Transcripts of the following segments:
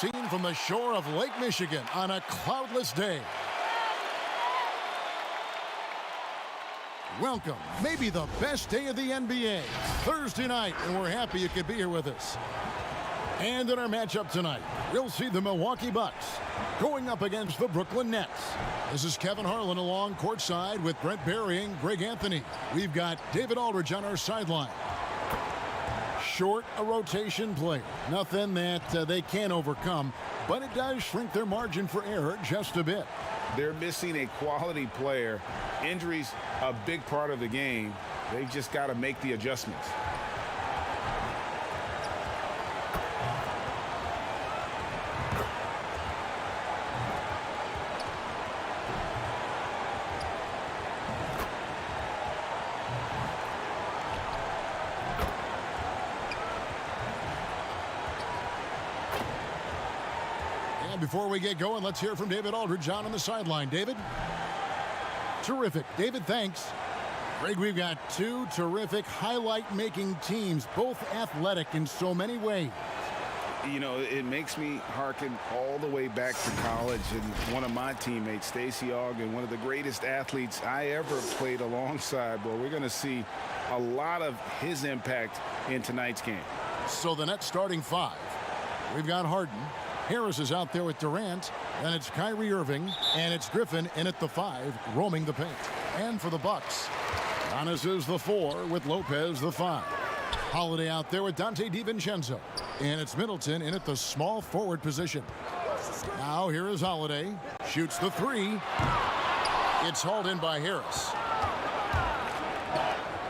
Seen from the shore of Lake Michigan on a cloudless day. Welcome, maybe the best day of the NBA, Thursday night, and we're happy you could be here with us. And in our matchup tonight, we'll see the Milwaukee Bucks going up against the Brooklyn Nets. This is Kevin Harlan along courtside with Brent Barry and Greg Anthony. We've got David Aldridge on our sideline. Short a rotation play. Nothing that they can't overcome, but it does shrink their margin for error just a bit. They're missing a quality player. Injuries, a big part of the game. They've just got to make the adjustments. Before we get going, let's hear from David Aldridge on the sideline. David? Terrific. David, thanks. Greg, we've got two terrific highlight-making teams, both athletic in so many ways. You know, it makes me hearken all the way back to college, and one of my teammates, Stacey Ogden, one of the greatest athletes I ever played alongside. Well, we're going to see a lot of his impact in tonight's game. So the Nets starting five. We've got Harden. Harris is out there with Durant. Then it's Kyrie Irving, and it's Griffin in at the 5, roaming the paint. And for the Bucks, Giannis is the 4 with Lopez the 5. Holiday out there with Dante DiVincenzo. And it's Middleton in at the small forward position. Now here is Holiday. Shoots the 3. It's hauled in by Harris.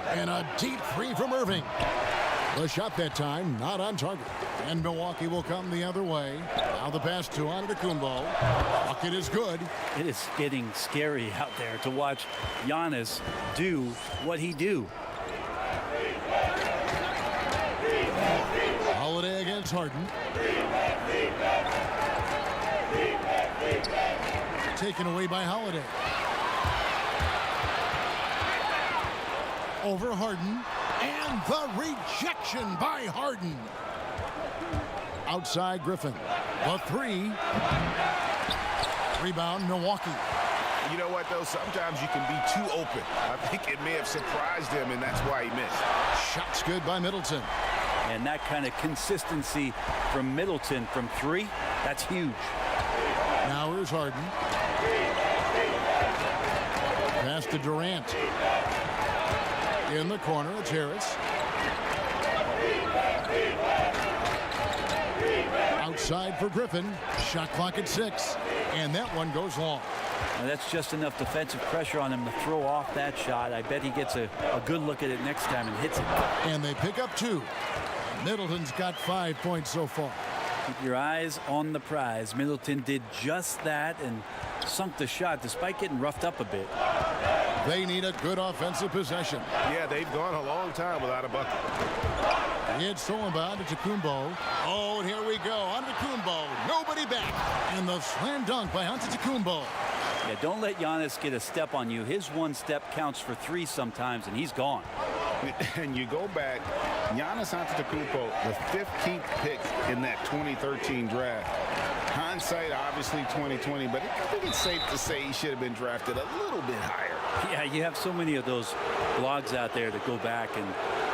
And a deep 3 from Irving. The shot that time not on target. And Milwaukee will come the other way. Now the pass to Antetokounmpo. Bucket is good. It is getting scary out there to watch Giannis do what he do. Holiday against Harden. Taken away by Holiday. Over Harden. And the rejection by Harden. Outside Griffin. The 3. Rebound Milwaukee. You know what, though? Sometimes you can be too open. I think it may have surprised him, and that's why he missed. Shot's good by Middleton. And that kind of consistency from Middleton from 3, that's huge. Now here's Harden. Pass to Durant. In the corner, it's Harris. Outside for Griffin. Shot clock at 6. And that one goes long. Now that's just enough defensive pressure on him to throw off that shot. I bet he gets a good look at it next time and hits it. And they pick up 2. Middleton's got 5 points so far. Keep your eyes on the prize. Middleton did just that and sunk the shot despite getting roughed up a bit. They need a good offensive possession. Yeah, they've gone a long time without a bucket. It's stolen by Antetokounmpo. Oh, and here we go. Antetokounmpo. Nobody back. And the slam dunk by Antetokounmpo. Yeah, don't let Giannis get a step on you. His one step counts for 3 sometimes, and he's gone. And you go back, Giannis Antetokounmpo, the 15th pick in that 2013 draft. Hindsight, obviously 2020, but I think it's safe to say he should have been drafted a little bit higher. Yeah, you have so many of those blogs out there that go back and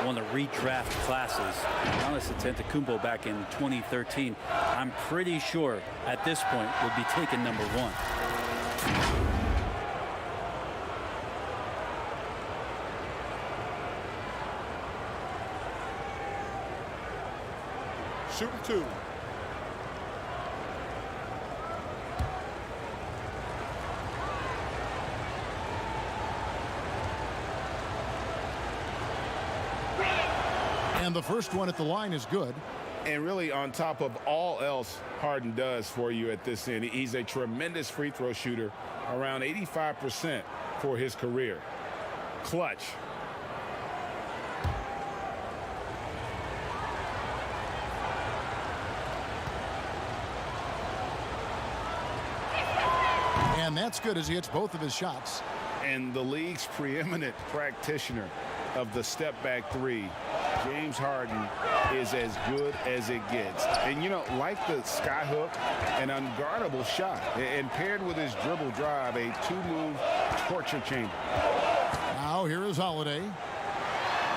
want to redraft classes. Giannis Antetokounmpo back in 2013, I'm pretty sure at this point would be taken number 1. Shooting 2. And the first one at the line is good. And really, on top of all else Harden does for you at this end, he's a tremendous free throw shooter, around 85% for his career. Clutch. And that's good as he hits both of his shots. And the league's preeminent practitioner of the step back 3. James Harden is as good as it gets. And, you know, like the skyhook, an unguardable shot. And paired with his dribble drive, a two-move torture chamber. Now here is Holiday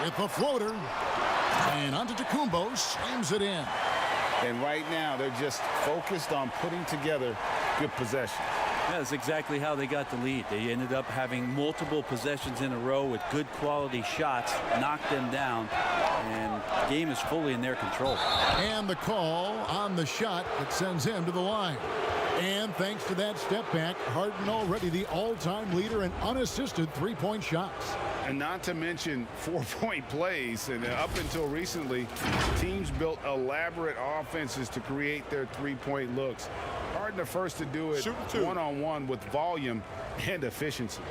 with the floater. And Antetokounmpo slams it in. And right now, they're just focused on putting together good possession. That's exactly how they got the lead. They ended up having multiple possessions in a row with good quality shots, knocked them down, and the game is fully in their control. And the call on the shot that sends him to the line. And thanks to that step back, Harden already the all-time leader in unassisted three-point shots. And not to mention four-point plays. And up until recently, teams built elaborate offenses to create their three-point looks. Harden the first to do it one-on-one with volume and efficiency.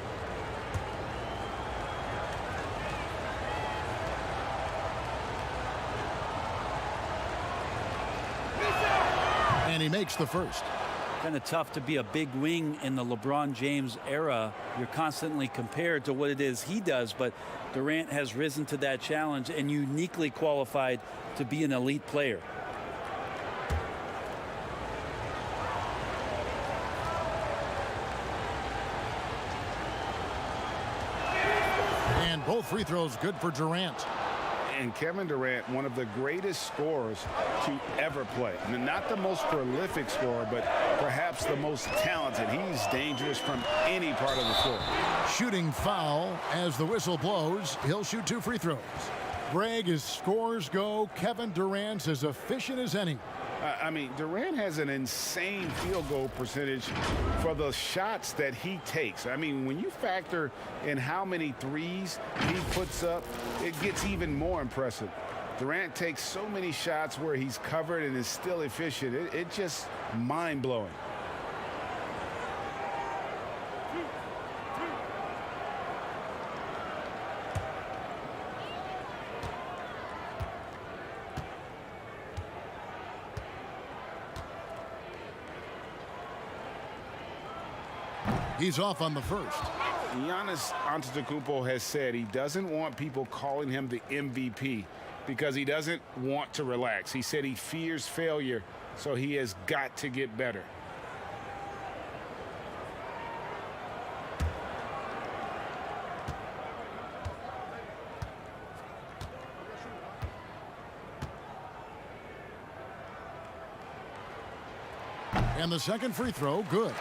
And he makes the first. Kind of tough to be a big wing in the LeBron James era. You're constantly compared to what it is he does, but Durant has risen to that challenge and uniquely qualified to be an elite player. And both free throws good for Durant. And Kevin Durant, one of the greatest scorers to ever play. And not the most prolific scorer, but perhaps the most talented. He's dangerous from any part of the floor. Shooting foul as the whistle blows. He'll shoot two free throws. Greg, as scores go, Kevin Durant's as efficient as any. I mean, Durant has an insane field goal percentage for the shots that he takes. I mean, when you factor in how many threes he puts up, it gets even more impressive. Durant takes so many shots where he's covered and is still efficient. It's just mind-blowing. He's off on the first. Giannis Antetokounmpo has said he doesn't want people calling him the MVP because he doesn't want to relax. He said he fears failure, so he has got to get better. And the second free throw, good.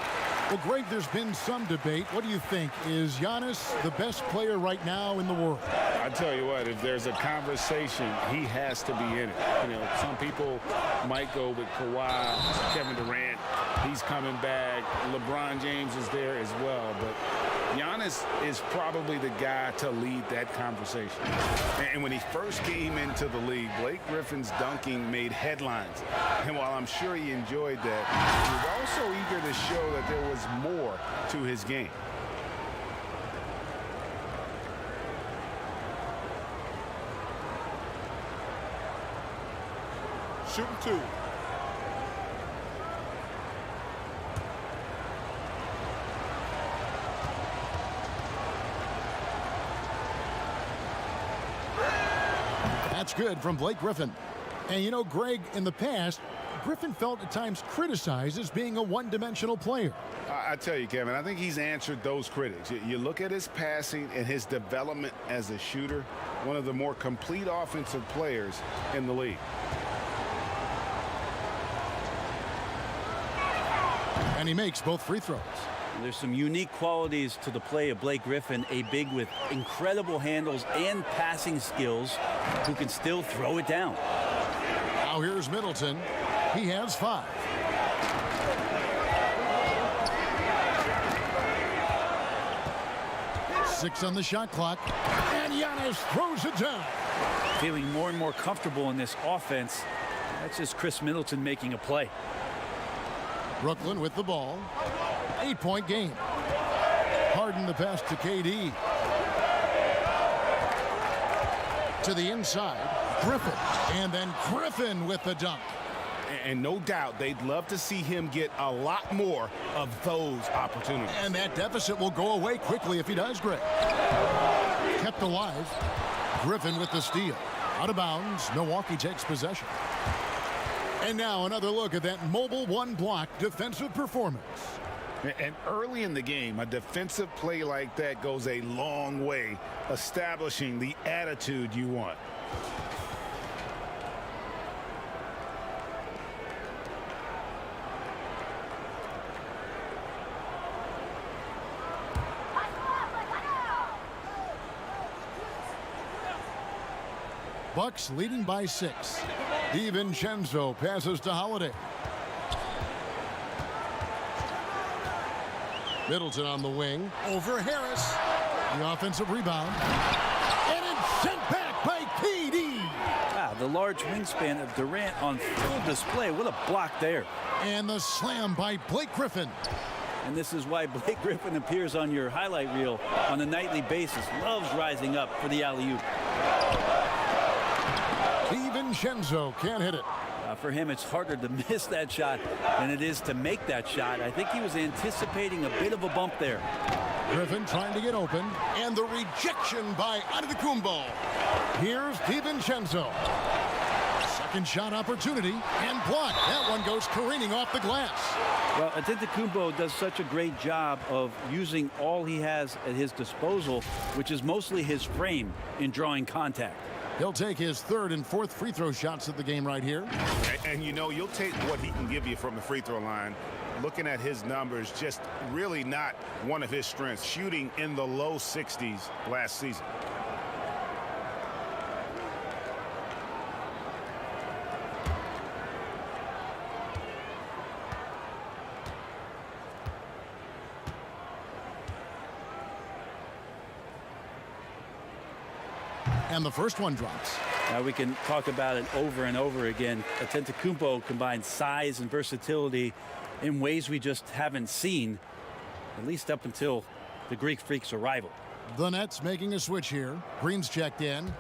Well, Greg, there's been some debate. What do you think? Is Giannis the best player right now in the world? I tell you what, if there's a conversation, he has to be in it. You know, some people might go with Kawhi, Kevin Durant. He's coming back. LeBron James is there as well. But Giannis is probably the guy to lead that conversation. And when he first came into the league, Blake Griffin's dunking made headlines. And while I'm sure he enjoyed that, he was also eager to show that there was more to his game. Shooting two. That's good from Blake Griffin. And you know, Greg, in the past, Griffin felt at times criticized as being a one-dimensional player. I tell you, Kevin, I think he's answered those critics. You look at his passing and his development as a shooter, one of the more complete offensive players in the league. And he makes both free throws. There's some unique qualities to the play of Blake Griffin, a big with incredible handles and passing skills who can still throw it down. Now here's Middleton. He has 5. Six on the shot clock. And Giannis throws it down. Feeling more and more comfortable in this offense. That's just Chris Middleton making a play. Brooklyn with the ball. 8-point game. Harden the pass to KD. To the inside. Griffin. And then Griffin with the dunk. And no doubt they'd love to see him get a lot more of those opportunities. And that deficit will go away quickly if he does, Greg. Kept alive. Griffin with the steal. Out of bounds. Milwaukee takes possession. And now another look at that mobile one-block defensive performance. And early in the game, a defensive play like that goes a long way, establishing the attitude you want. Bucks leading by 6. DiVincenzo passes to Holiday. Middleton on the wing. Over Harris. The offensive rebound. And it's sent back by KD. The large wingspan of Durant on full display. What a block there. And the slam by Blake Griffin. And this is why Blake Griffin appears on your highlight reel on a nightly basis. Loves rising up for the alley-oop. DiVincenzo can't hit it. For him, it's harder to miss that shot than it is to make that shot. I think he was anticipating a bit of a bump there. Griffin trying to get open. And the rejection by Antetokounmpo. Here's DiVincenzo. Second shot opportunity and blocked. That one goes careening off the glass. Well, Antetokounmpo does such a great job of using all he has at his disposal, which is mostly his frame in drawing contact. He'll take his third and fourth free throw shots of the game right here. And you know, you'll take what he can give you from the free throw line. Looking at his numbers, just really not one of his strengths. Shooting in the low 60s last season. And the first one drops. Now we can talk about it over and over again. Antetokounmpo combines size and versatility in ways we just haven't seen, at least up until the Greek Freak's arrival. The Nets making a switch here. Green's checked in.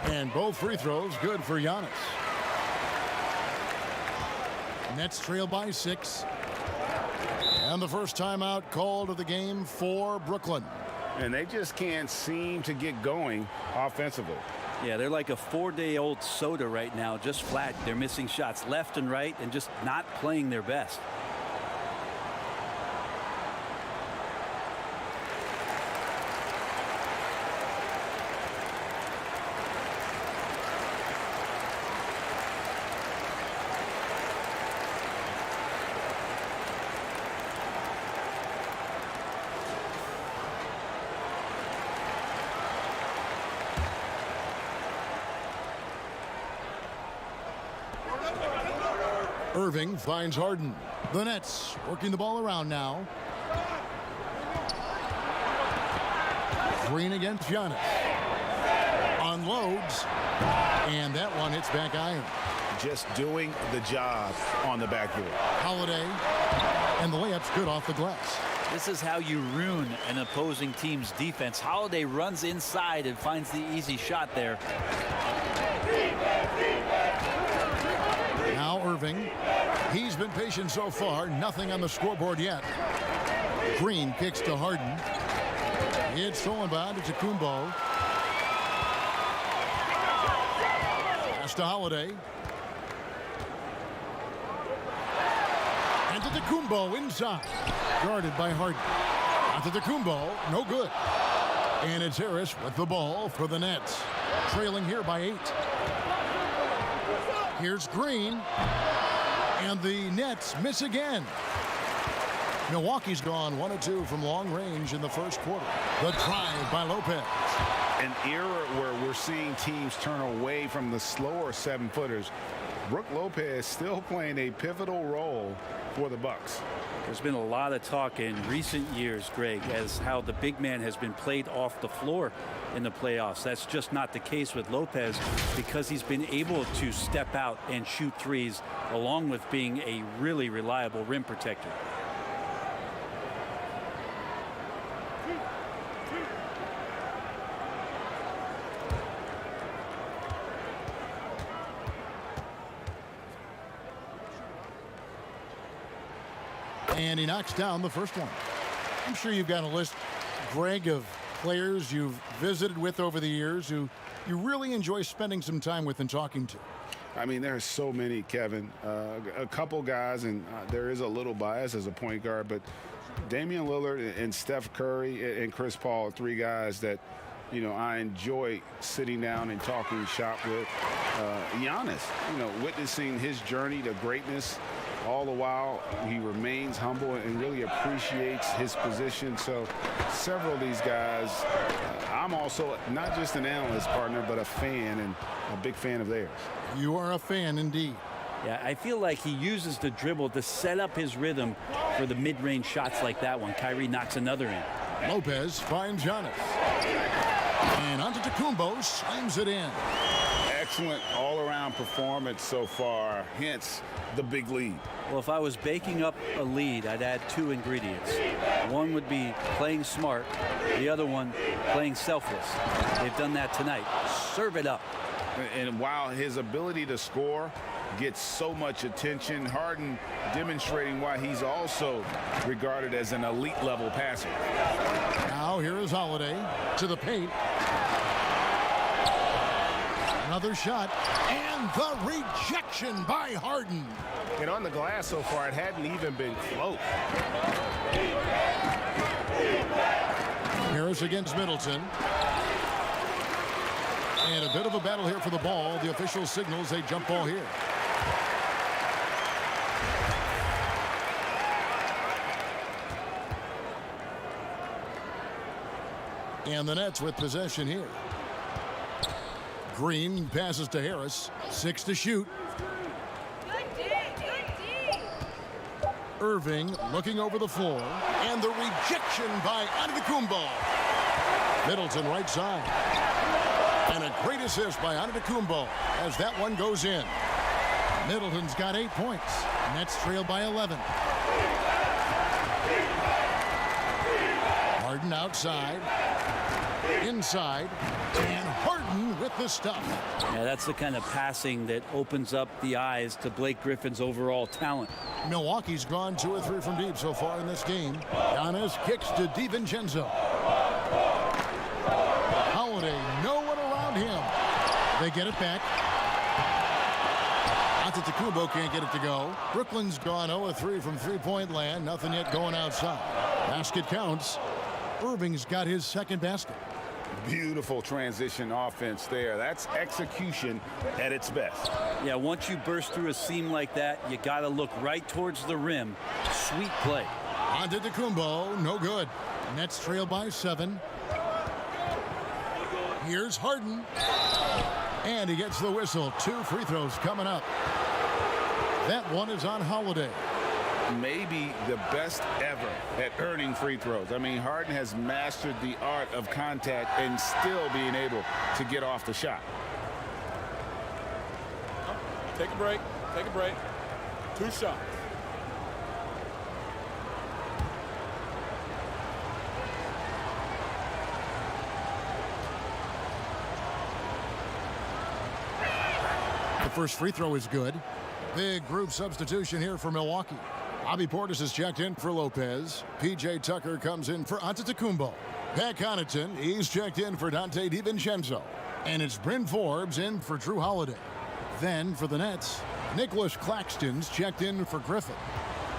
And both free throws good for Giannis. Nets trail by 6. And the first timeout called of the game for Brooklyn. And they just can't seem to get going offensively. Yeah, they're like a 4-day-old soda right now, just flat. They're missing shots left and right and just not playing their best. Irving finds Harden. The Nets working the ball around now. Green against Giannis. Unloads. And that one hits back iron. Just doing the job on the backboard. Holiday. And the layup's good off the glass. This is how you ruin an opposing team's defense. Holiday runs inside and finds the easy shot there. Now Irving. He's been patient so far. Nothing on the scoreboard yet. Green kicks to Harden. It's stolen by Antetokounmpo. Pass to Holiday. Antetokounmpo inside. Guarded by Harden. Antetokounmpo, no good. And it's Harris with the ball for the Nets. Trailing here by 8. Here's Green. And the Nets miss again. Milwaukee's gone 1 of 2 from long range in the first quarter. The drive by Lopez. An era where we're seeing teams turn away from the slower 7-footers. Brook Lopez still playing a pivotal role for the Bucks. There's been a lot of talk in recent years, Greg, as how the big man has been played off the floor in the playoffs. That's just not the case with Lopez because he's been able to step out and shoot threes along with being a really reliable rim protector. And he knocks down the first one. I'm sure you've got a list, Greg, of players you've visited with over the years who you really enjoy spending some time with and talking to. I mean, there are so many, Kevin. A couple guys, and there is a little bias as a point guard, but Damian Lillard and Steph Curry and Chris Paul are three guys that, you know, I enjoy sitting down and talking shop with. Giannis, you know, witnessing his journey to greatness. All the while, he remains humble and really appreciates his position. So several of these guys, I'm also not just an analyst partner, but a fan and a big fan of theirs. You are a fan indeed. Yeah, I feel like he uses the dribble to set up his rhythm for the mid-range shots like that one. Kyrie knocks another in. Lopez finds Giannis. And Antetokounmpo slams it in. Excellent all-around performance so far, hence the big lead. Well, if I was baking up a lead, I'd add two ingredients. One would be playing smart. The other one, playing selfless. They've done that tonight. Serve it up. And while his ability to score gets so much attention, Harden demonstrating why he's also regarded as an elite level passer. Now here is Holiday to the paint. Another shot, and the rejection by Harden. And on the glass so far, it hadn't even been close. Harris against Middleton. And a bit of a battle here for the ball. The official signals a jump ball here. And the Nets with possession here. Green passes to Harris. 6 to shoot. Irving looking over the floor. And the rejection by Antetokounmpo. Middleton right side. And a great assist by Antetokounmpo as that one goes in. Middleton's got 8 points. Nets trail by 11. Harden outside. Inside. And Harden with the stuff. Yeah, that's the kind of passing that opens up the eyes to Blake Griffin's overall talent. Milwaukee's gone 2 or 3 from deep so far in this game. Giannis kicks to DiVincenzo. Holiday, no one around him. They get it back. Antetokounmpo can't get it to go. Brooklyn's gone 0-3 from three-point land. Nothing yet going outside. Basket counts. Irving's got his second basket. Beautiful transition offense there. That's execution at its best. Yeah, once you burst through a seam like that, you got to look right towards the rim. Sweet play. Antetokounmpo, no good. Nets trail by 7. Here's Harden. And he gets the whistle. 2 free throws coming up. That one is on Holiday. Maybe the best ever at earning free throws. I mean, Harden has mastered the art of contact and still being able to get off the shot. Take a break. Take a break. 2 shots. The first free throw is good. Big group substitution here for Milwaukee. Bobby Portis is checked in for Lopez. P.J. Tucker comes in for Antetokounmpo. Pat Connaughton, he's checked in for Dante DiVincenzo. And it's Bryn Forbes in for Drew Holiday. Then for the Nets, Nicholas Claxton's checked in for Griffin.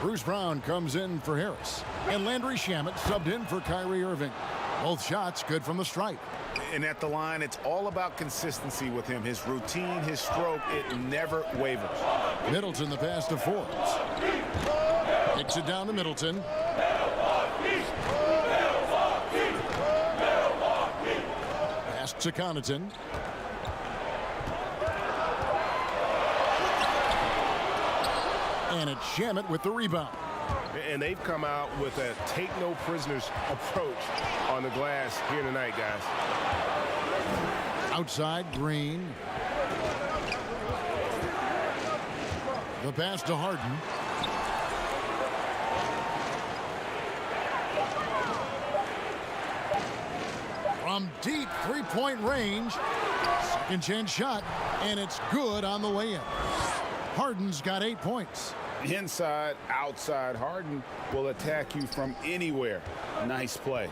Bruce Brown comes in for Harris. And Landry Shamet subbed in for Kyrie Irving. Both shots good from the stripe. And at the line, it's all about consistency with him. His routine, his stroke, it never wavers. Middleton the pass to Forbes. Kicks it down to Middleton. Pass to Connaughton. And it's Shamet with the rebound. And they've come out with a take-no-prisoners approach on the glass here tonight, guys. Outside, Green. The pass to Harden. From deep three-point range. Second chance shot, and it's good on the way in. Harden's got 8 points. Inside, outside, Harden will attack you from anywhere. Nice play.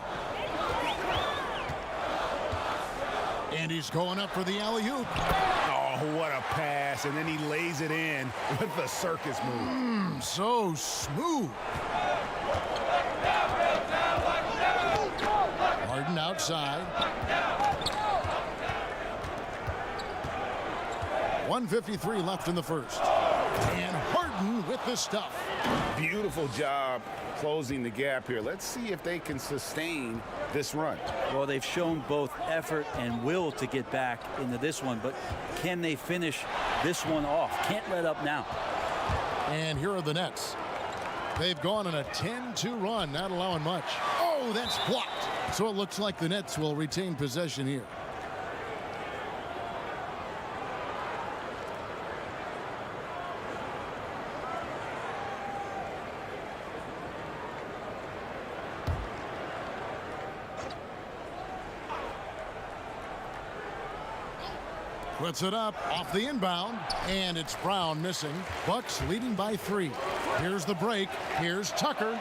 And he's going up for the alley-oop. Oh, what a pass. And then he lays it in with the circus move. So smooth. Harden outside. 1:53 left in the first. And Harden with the stuff. Beautiful job closing the gap here. Let's see if they can sustain this run. Well, they've shown both effort and will to get back into this one, but can they finish this one off? Can't let up now. And here are the Nets. They've gone on a 10-2 run, not allowing much. Oh, that's blocked. So it looks like the Nets will retain possession here. Puts it up off the inbound, and it's Brown missing. Bucks leading by 3. Here's the break. Here's Tucker.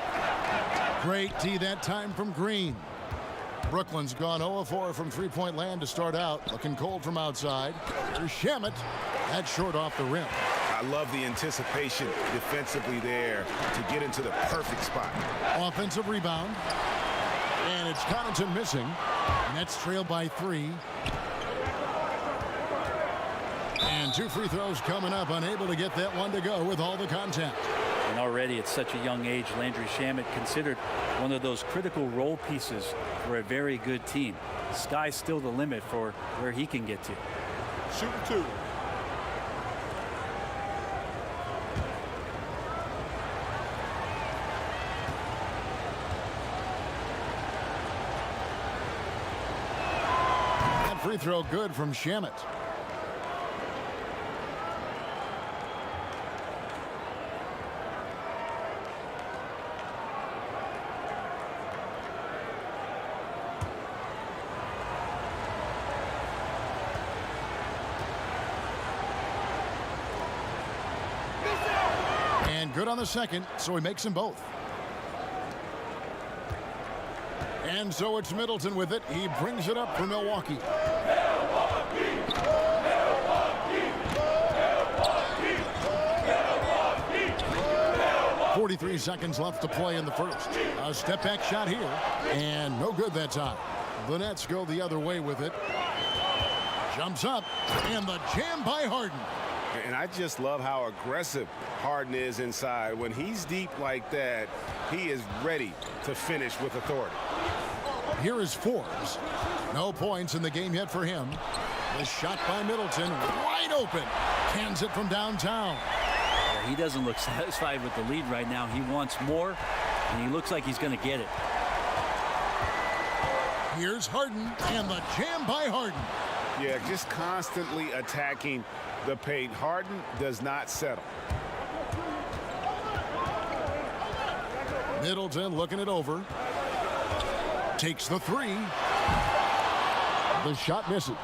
Great D that time from Green. Brooklyn's gone 0-4 from three-point land to start out. Looking cold from outside. Here's Shamet. That's short off the rim. I love the anticipation defensively there to get into the perfect spot. Offensive rebound. And it's Connaughton missing. Nets trail by 3. And 2 free throws coming up, unable to get that one to go with all the contact. And already at such a young age, Landry Shamet considered one of those critical role pieces for a very good team. Sky's still the limit for where he can get to. Shooting 2. That free throw good from Shamet. Good on the second, so he makes them both. And so it's Middleton with it. He brings it up for Milwaukee. 43 seconds left to play in the first. A step back shot here, and no good that time. The Nets go the other way with it. Jumps up, and the jam by Harden. And I just love how aggressive Harden is inside. When he's deep like that, he is ready to finish with authority. Here is Forbes. No points in the game yet for him. The shot by Middleton, wide open. Cans it from downtown. Yeah, he doesn't look satisfied with the lead right now. He wants more, and he looks like he's going to get it. Here's Harden, and the jam by Harden. Yeah, just constantly attacking the paint. Harden does not settle. Middleton looking it over. Takes the 3. The shot misses.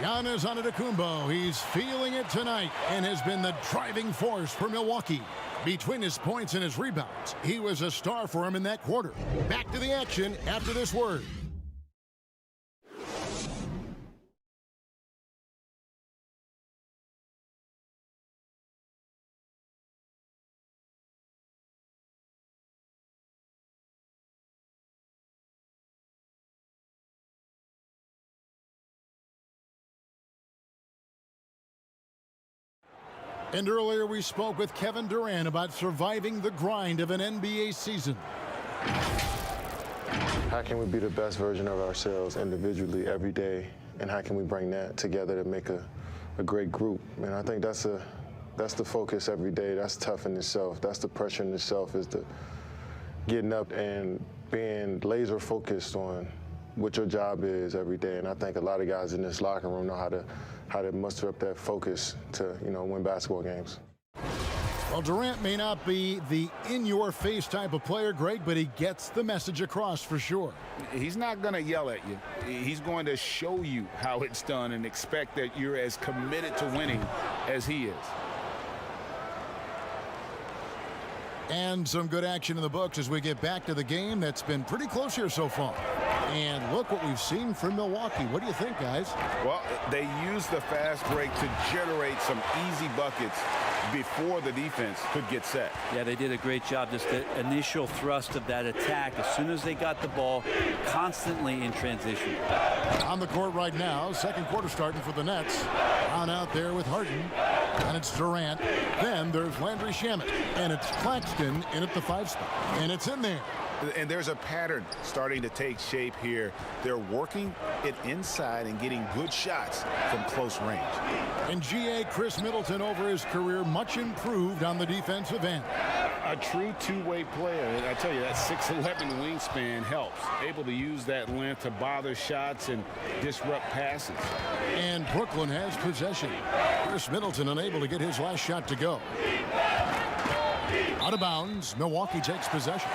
Giannis Antetokounmpo, he's feeling it tonight and has been the driving force for Milwaukee. Between his points and his rebounds, he was a star for him in that quarter. Back to the action after this word. And earlier we spoke with Kevin Durant about surviving the grind of an NBA season. How can we be the best version of ourselves individually every day, and how can we bring that together to make a great group? And I think that's the focus every day. That's tough in itself. That's the pressure in itself, is the getting up and being laser focused on what your job is every day. And I think a lot of guys in this locker room know how to muster up that focus to, win basketball games. Well, Durant may not be the in-your-face type of player, Greg, but he gets the message across for sure. He's not going to yell at you. He's going to show you how it's done and expect that you're as committed to winning as he is. And some good action in the books as we get back to the game that's been pretty close here so far. And look what we've seen from Milwaukee. What do you think, guys? Well, they used the fast break to generate some easy buckets before the defense could get set. Yeah, they did a great job. Just the initial thrust of that attack, as soon as they got the ball, constantly in transition. On the court right now, second quarter starting for the Nets. On out there with Harden. And it's Durant. Then there's Landry Shamet. And it's Claxton in at the 5 spot. And it's in there. And there's a pattern starting to take shape here. They're working it inside and getting good shots from close range. And GA Chris Middleton over his career much improved on the defensive end. A true two-way player. And I tell you, that 6'11" wingspan helps. Able to use that length to bother shots and disrupt passes. And Brooklyn has possession. Chris Middleton unable to get his last shot to go. Out of bounds, Milwaukee takes possession.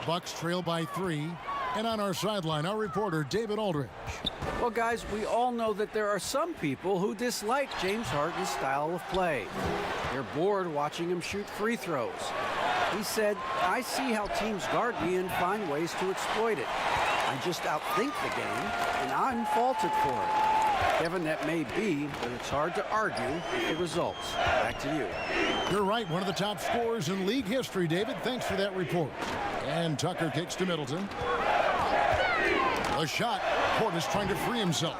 Bucks trail by 3. And on our sideline, our reporter, David Aldridge. Well, guys, we all know that there are some people who dislike James Harden's style of play. They're bored watching him shoot free throws. He said, "I see how teams guard me and find ways to exploit it. I just outthink the game, and I'm faulted for it." Kevin, that may be, but it's hard to argue with the results. Back to you. You're right, one of the top scorers in league history, David. Thanks for that report. And Tucker kicks to Middleton. A shot. Portis trying to free himself.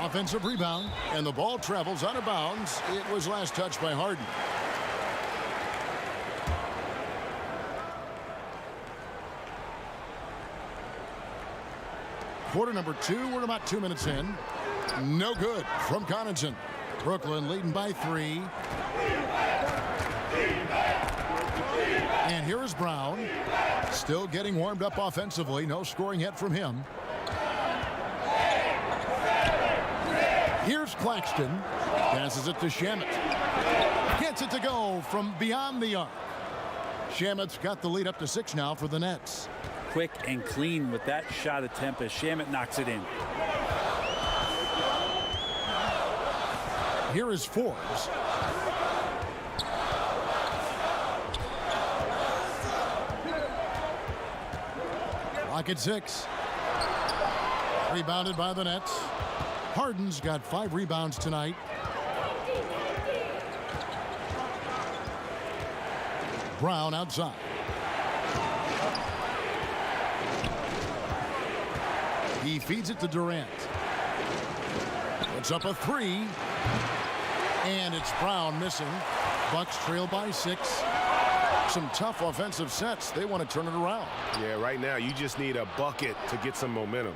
Offensive rebound, and the ball travels out of bounds. It was last touched by Harden. Quarter number 2. We're about 2 minutes in. No good from Connaughton. Brooklyn leading by 3. And here is Brown. Still getting warmed up offensively. No scoring yet from him. Here's Claxton. Passes it to Shamet. Gets it to go from beyond the arc. Shamet's got the lead up to 6 now for the Nets. Quick and clean with that shot attempt as Shamet knocks it in. Here is Forbes. Clock at 6. Rebounded by the Nets. Harden's got 5 rebounds tonight. Brown outside. He feeds it to Durant. It's up a 3. And it's Brown missing. Bucks trail by 6. Some tough offensive sets. They want to turn it around. Yeah, right now you just need a bucket to get some momentum.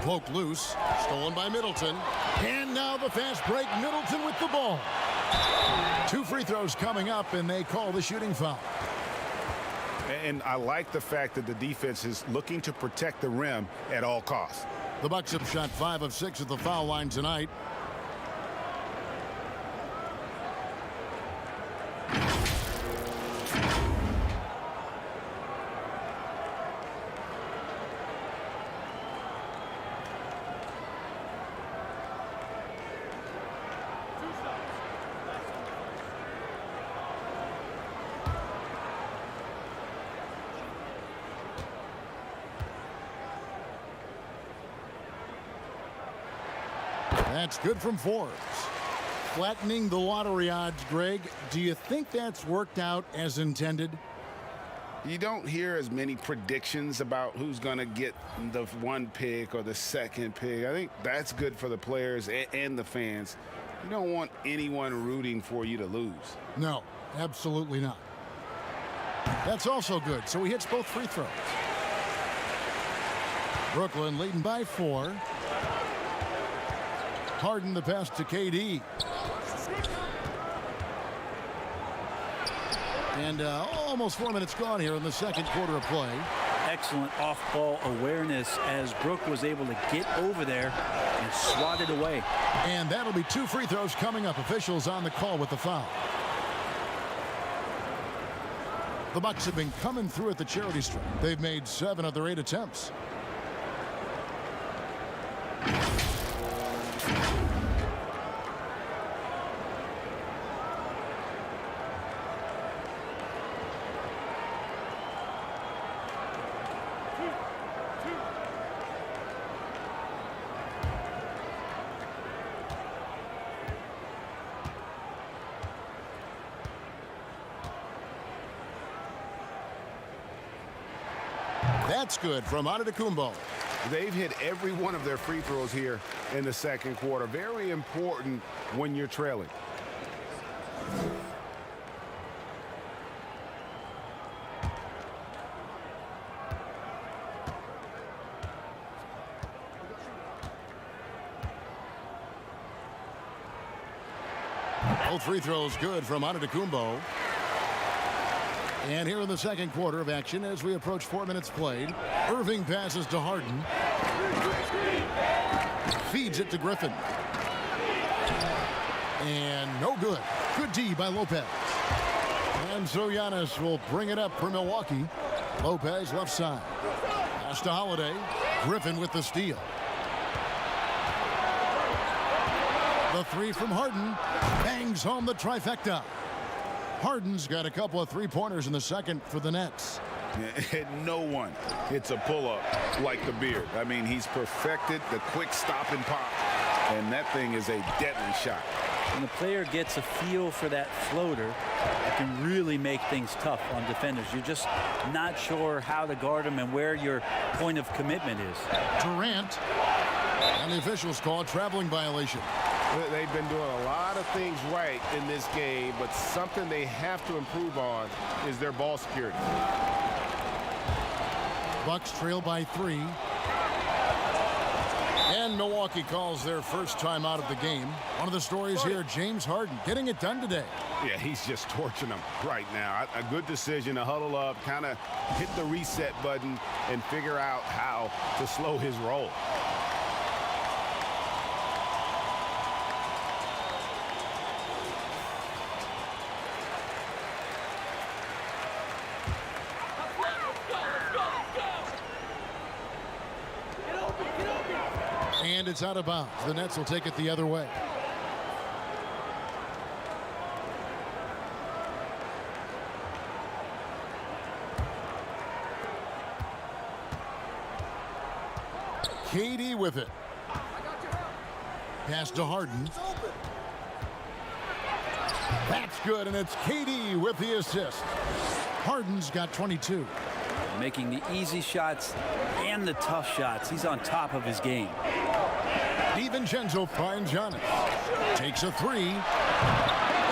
Poked loose. Stolen by Middleton. And now the fast break. Middleton with the ball. 2 free throws coming up, and they call the shooting foul. And I like the fact that the defense is looking to protect the rim at all costs. The Bucks have shot 5 of 6 at the foul line tonight. That's good from Forbes. Flattening the lottery odds, Greg. Do you think that's worked out as intended? You don't hear as many predictions about who's going to get the 1 pick or the 2nd pick. I think that's good for the players and the fans. You don't want anyone rooting for you to lose. No, absolutely not. That's also good. So he hits both free throws. Brooklyn leading by 4. Harden the pass to KD. And almost 4 minutes gone here in the second quarter of play. Excellent off-ball awareness as Brook was able to get over there and swat it away. And that'll be 2 free throws coming up. Officials on the call with the foul. The Bucks have been coming through at the charity stripe. They've made 7 of their 8 attempts. That's good from Antetokounmpo. They've hit every one of their free throws here in the second quarter. Very important when you're trailing. Both free throws good from Antetokounmpo. And here in the second quarter of action as we approach 4 minutes played. Irving passes to Harden. Feeds it to Griffin. And no good. Good D by Lopez. And so Giannis will bring it up for Milwaukee. Lopez left side. Pass to Holiday. Griffin with the steal. The 3 from Harden. Bangs home the trifecta. Harden's got a couple of 3-pointers in the second for the Nets. No one hits a pull-up like the Beard. I mean, he's perfected the quick stop and pop, and that thing is a deadly shot. When the player gets a feel for that floater, it can really make things tough on defenders. You're just not sure how to guard them and where your point of commitment is. Durant, and the officials call a traveling violation. They've been doing a lot of things right in this game, but something they have to improve on is their ball security. Bucks trail by 3. And Milwaukee calls their first time out of the game. One of the stories here, James Harden getting it done today. Yeah, he's just torching them right now. A good decision to huddle up, kind of hit the reset button and figure out how to slow his roll. And it's out of bounds. The Nets will take it the other way. KD with it. Pass to Harden. That's good, and it's KD with the assist. Harden's got 22. Making the easy shots and the tough shots. He's on top of his game. DiVincenzo finds Giannis. Takes a 3.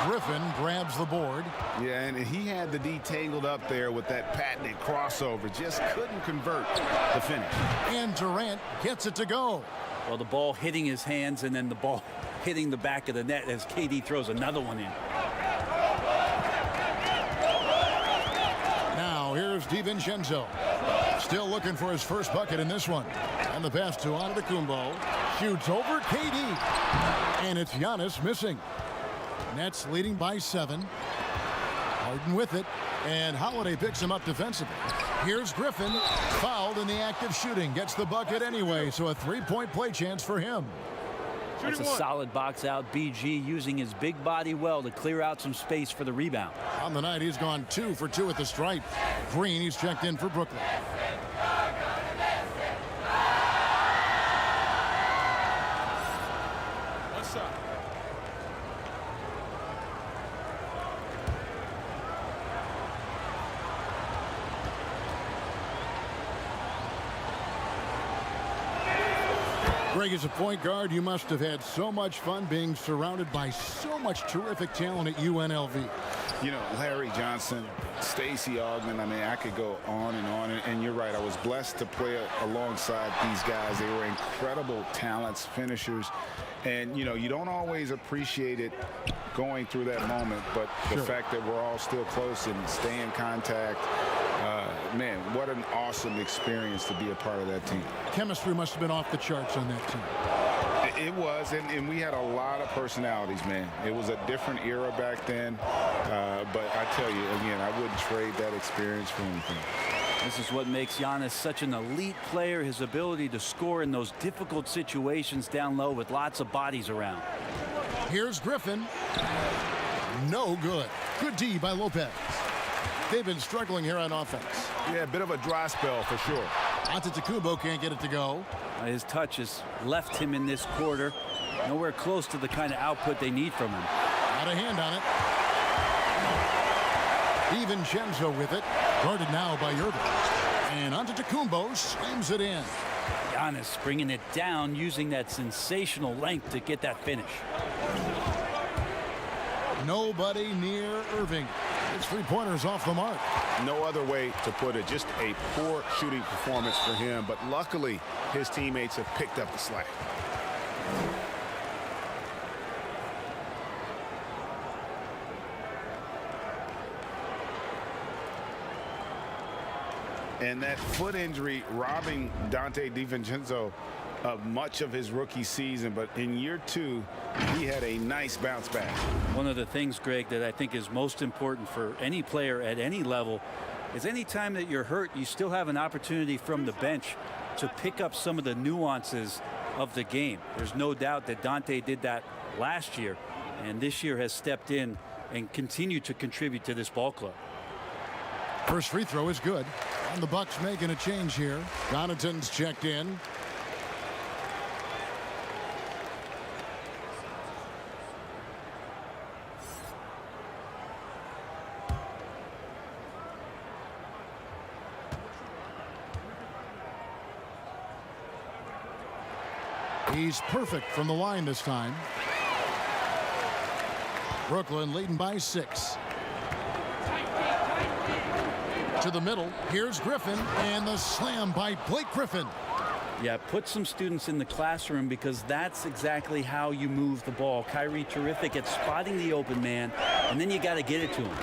Griffin grabs the board. Yeah, and he had the D tangled up there with that patented crossover. Just couldn't convert the finish. And Durant gets it to go. Well, the ball hitting his hands and then the ball hitting the back of the net as KD throws another one in. Now here's DiVincenzo. Still looking for his first bucket in this one. And the pass to Antetokounmpo. Shoots over KD. And it's Giannis missing. Nets leading by 7. Harden with it. And Holiday picks him up defensively. Here's Griffin. Fouled in the act of shooting. Gets the bucket anyway. So a 3-point play chance for him. That's a solid box out. BG using his big body well to clear out some space for the rebound. On the night, he's gone 2 for 2 at the stripe. Green, he's checked in for Brooklyn. What's up? Greg, as a point guard, you must have had so much fun being surrounded by so much terrific talent at UNLV. You know, Larry Johnson, Stacey Augmon, I mean, I could go on. And you're right, I was blessed to play alongside these guys. They were incredible talents, finishers. And, you know, you don't always appreciate it going through that moment, but the fact that we're all still close and stay in contact, man, what an awesome experience to be a part of that team. Chemistry must have been off the charts on that team. It was, and we had a lot of personalities, man. It was a different era back then, but I tell you, again, I wouldn't trade that experience for anything. This is what makes Giannis such an elite player, his ability to score in those difficult situations down low with lots of bodies around. Here's Griffin. No good. Good D by Lopez. They've been struggling here on offense. Yeah, a bit of a dry spell for sure. Antetokounmpo can't get it to go. His touch has left him in this quarter. Nowhere close to the kind of output they need from him. Got a hand on it. DiVincenzo with it. Guarded now by Irving. And Antetokounmpo slams it in. Giannis bringing it down, using that sensational length to get that finish. Nobody near Irving. It's three-pointers off the mark. No other way to put it. Just a poor shooting performance for him, but luckily his teammates have picked up the slack. And that foot injury robbing Dante DiVincenzo of much of his rookie season, but in year 2 he had a nice bounce back. One of the things, Greg, that I think is most important for any player at any level is any time that you're hurt, you still have an opportunity from the bench to pick up some of the nuances of the game. There's no doubt that Dante did that last year, and this year has stepped in and continued to contribute to this ball club. First free throw is good. And the Bucks making a change here. Connaughton's checked in. He's perfect from the line this time. Brooklyn leading by 6. To the middle. Here's Griffin, and the slam by Blake Griffin. Yeah, put some students in the classroom, because that's exactly how you move the ball. Kyrie terrific at spotting the open man, and then you got to get it to him.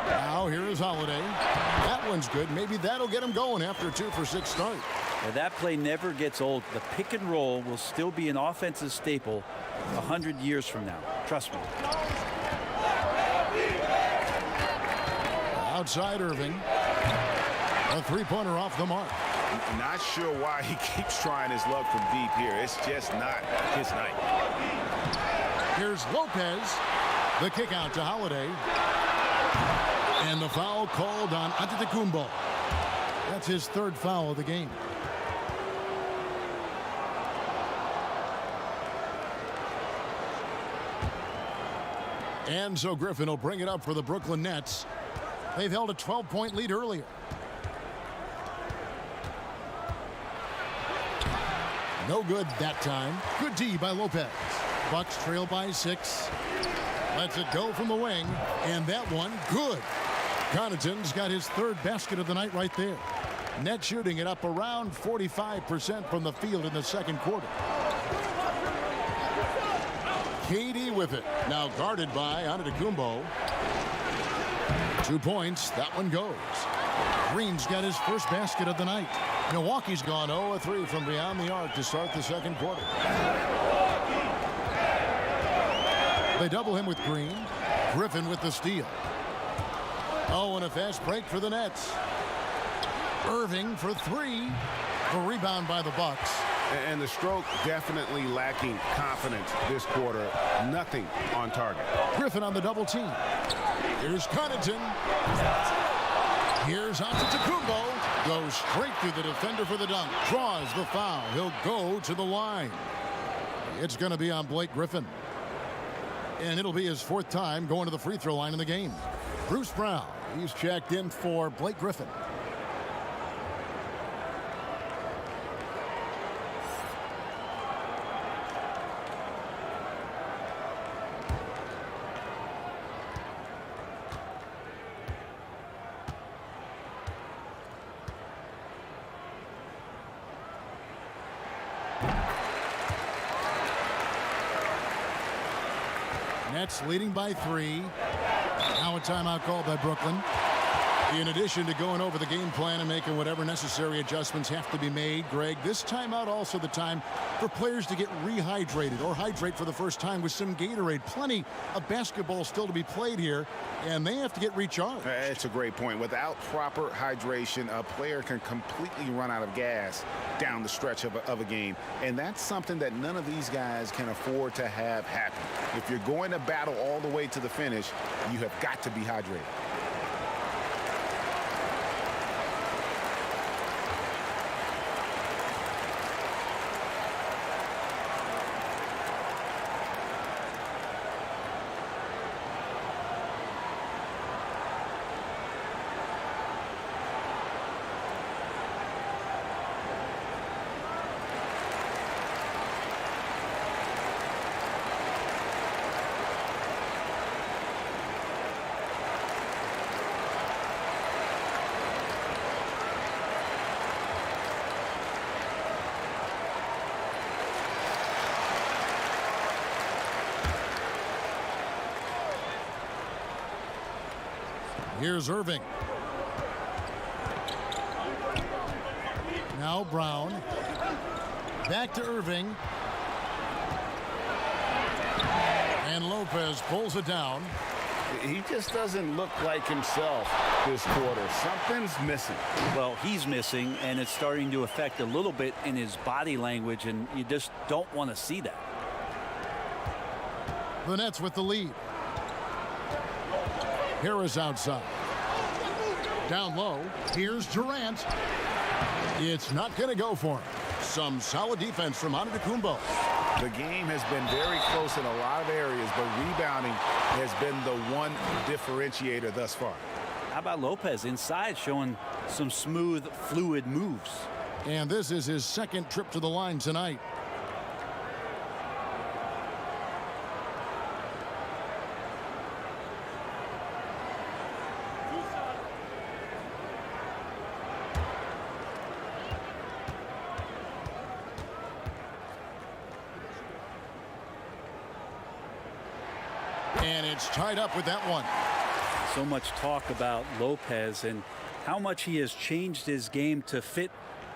Now here is Holiday. That one's good. Maybe that'll get him going after a 2-for-6 start. Yeah, that play never gets old. The pick and roll will still be an offensive staple 100 years from now. Trust me. Outside Irving. A three-pointer off the mark. Not sure why he keeps trying his luck from deep here. It's just not his night. Here's Lopez. The kick out to Holiday. And the foul called on Antetokounmpo. That's his third foul of the game. And so Griffin will bring it up for the Brooklyn Nets. They've held a 12-point lead earlier. No good that time. Good D by Lopez. Bucks trail by 6. Lets it go from the wing. And that one, good. Connaughton's got his third basket of the night right there. Net shooting it up around 45% from the field in the second quarter. KD with it. Now guarded by Antetokounmpo. 2 points. That one goes. Green's got his first basket of the night. Milwaukee's gone 0-3 from beyond the arc to start the second quarter. They double him with Green. Griffin with the steal. Oh, and a fast break for the Nets. Irving for 3. A rebound by the Bucks. And the stroke definitely lacking confidence this quarter. Nothing on target. Griffin on the double team. Here's Connaughton. Here's Antetokounmpo. Goes straight through the defender for the dunk. Draws the foul. He'll go to the line. It's going to be on Blake Griffin. And it'll be his 4th time going to the free throw line in the game. Bruce Brown. He's checked in for Blake Griffin. Nets leading by 3. Now a timeout called by Brooklyn. In addition to going over the game plan and making whatever necessary adjustments have to be made, Greg, this timeout also the time for players to get rehydrated or hydrate for the first time with some Gatorade. Plenty of basketball still to be played here, and they have to get recharged. It's a great point. Without proper hydration, a player can completely run out of gas down the stretch of a game, and that's something that none of these guys can afford to have happen. If you're going to battle all the way to the finish, you have got to be hydrated. Here's Irving. Now Brown. Back to Irving. And Lopez pulls it down. He just doesn't look like himself this quarter. Something's missing. Well, he's missing, and it's starting to affect a little bit in his body language, and you just don't want to see that. The Nets with the lead. Harris outside. Down low. Here's Durant. It's not going to go for him. Some solid defense from Antetokounmpo. The game has been very close in a lot of areas, but rebounding has been the one differentiator thus far. How about Lopez inside, showing some smooth, fluid moves? And this is his second trip to the line tonight. And it's tied up with that one. So much talk about Lopez and how much he has changed his game to fit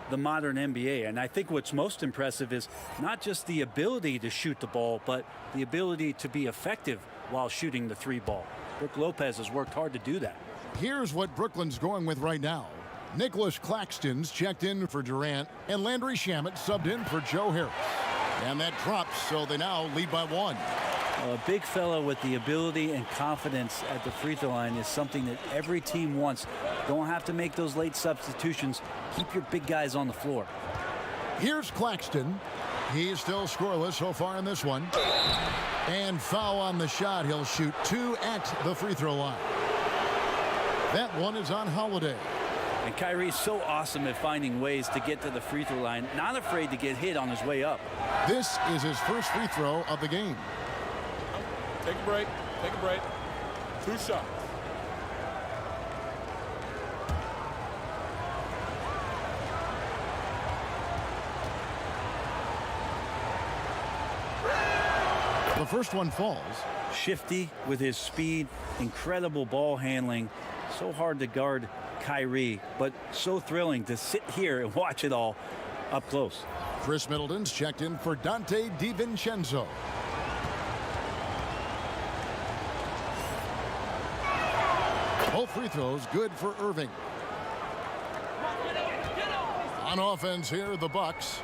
the modern NBA. And I think what's most impressive is not just the ability to shoot the ball, but the ability to be effective while shooting the three ball. Brook Lopez has worked hard to do that. Here's what Brooklyn's going with right now. Nicholas Claxton's checked in for Durant, and Landry Shamet subbed in for Joe Harris. And that drops, so they now lead by 1. A big fellow with the ability and confidence at the free throw line is something that every team wants. Don't have to make those late substitutions. Keep your big guys on the floor. Here's Claxton. He's still scoreless so far in this one. And foul on the shot. He'll shoot 2 at the free throw line. That one is on Holiday. And Kyrie's so awesome at finding ways to get to the free throw line. Not afraid to get hit on his way up. This is his first free throw of the game. Take a break. Take a break. 2 shots. The first one falls. Shifty with his speed, incredible ball handling. So hard to guard Kyrie, but so thrilling to sit here and watch it all up close. Chris Middleton's checked in for Dante DiVincenzo. Both free throws good for Irving. On offense here, the Bucks.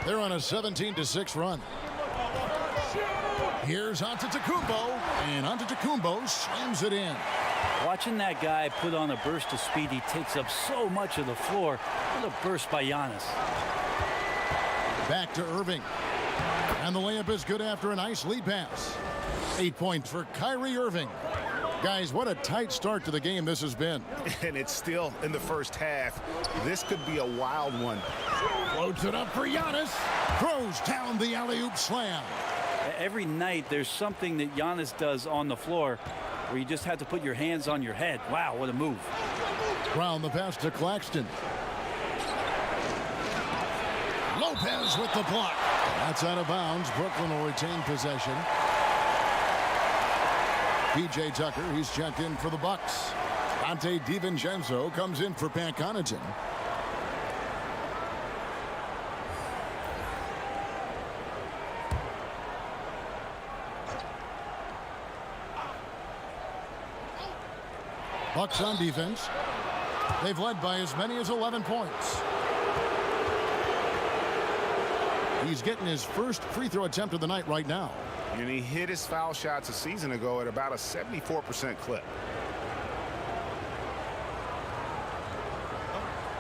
They're on a 17-6 run. Here's Antetokounmpo, and Antetokounmpo slams it in. Watching that guy put on a burst of speed, he takes up so much of the floor. What a burst by Giannis. Back to Irving. And the layup is good after a nice lead pass. 8 points for Kyrie Irving. Guys, what a tight start to the game this has been. And it's still in the first half. This could be a wild one. Floats it up for Giannis. Throws down the alley-oop slam. Every night there's something that Giannis does on the floor where you just have to put your hands on your head. Wow, what a move. Brown the pass to Claxton. Lopez with the block. That's out of bounds. Brooklyn will retain possession. P.J. Tucker, he's checked in for the Bucks. Dante DiVincenzo comes in for Pat Connaughton. Bucks on defense. They've led by as many as 11 points. He's getting his first free throw attempt of the night right now. And he hit his foul shots a season ago at about a 74% clip.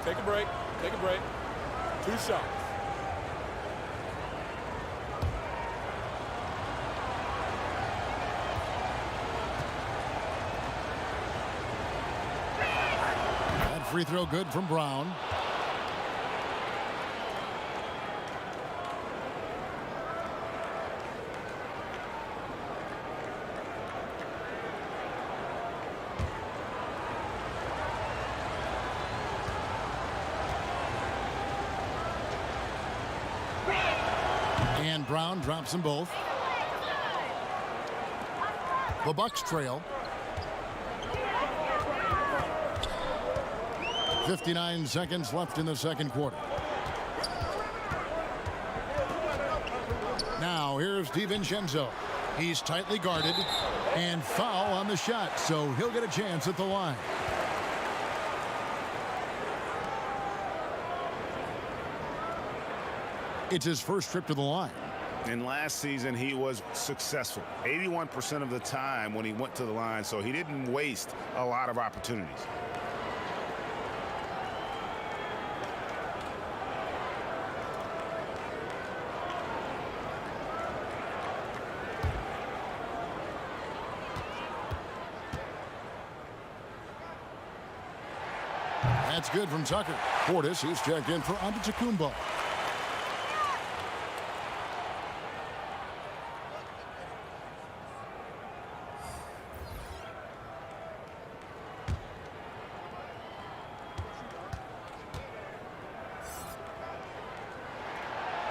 Take a break. Take a break. 2 shots. That free throw good from Brown. And Brown drops them both. The Bucks trail. 59 seconds left in the second quarter. Now here's DiVincenzo. He's tightly guarded and foul on the shot, so he'll get a chance at the line. It's his first trip to the line. And last season he was successful 81% of the time when he went to the line, so he didn't waste a lot of opportunities. That's good from Tucker. Portis, he's checked in for Antetokounmpo.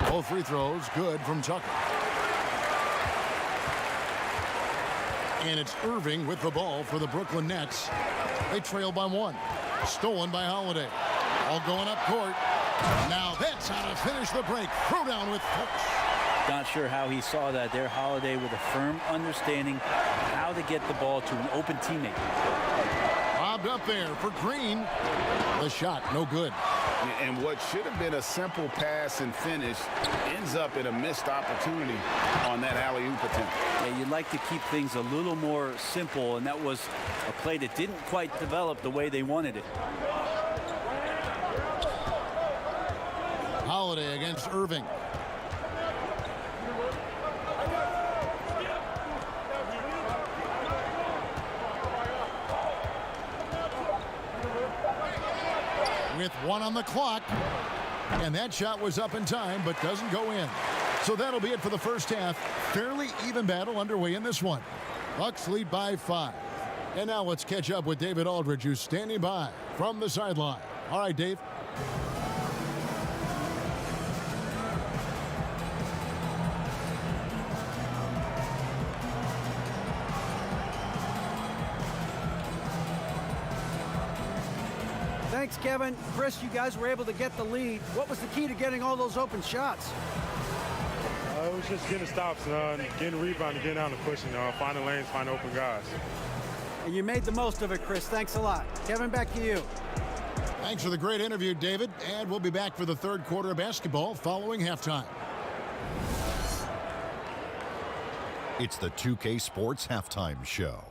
Both free throws good from Tucker. And it's Irving with the ball for the Brooklyn Nets. They trail by 1. Stolen by Holiday. All going up court. Now that's how to finish the break. Throw down with force. Not sure how he saw that there. Holiday with a firm understanding how to get the ball to an open teammate. Lobbed up there for Green. The shot, no good. And what should have been a simple pass and finish ends up in a missed opportunity on that alley-oop attempt. Yeah, you'd like to keep things a little more simple, and that was a play that didn't quite develop the way they wanted it. Holiday against Irving. With 1 on the clock, and that shot was up in time but doesn't go in. So that'll be it for the first half. Fairly even battle underway in this one. Bucks lead by 5. And now let's catch up with David Aldridge, who's standing by from the sideline. All right, Dave. Thanks, Kevin. Chris, you guys were able to get the lead. What was the key to getting all those open shots? It was just getting stops, getting rebound, getting out and pushing, finding lanes, finding open guys. And you made the most of it, Chris. Thanks a lot. Kevin, back to you. Thanks for the great interview, David. And we'll be back for the third quarter of basketball following halftime. It's the 2K Sports Halftime Show.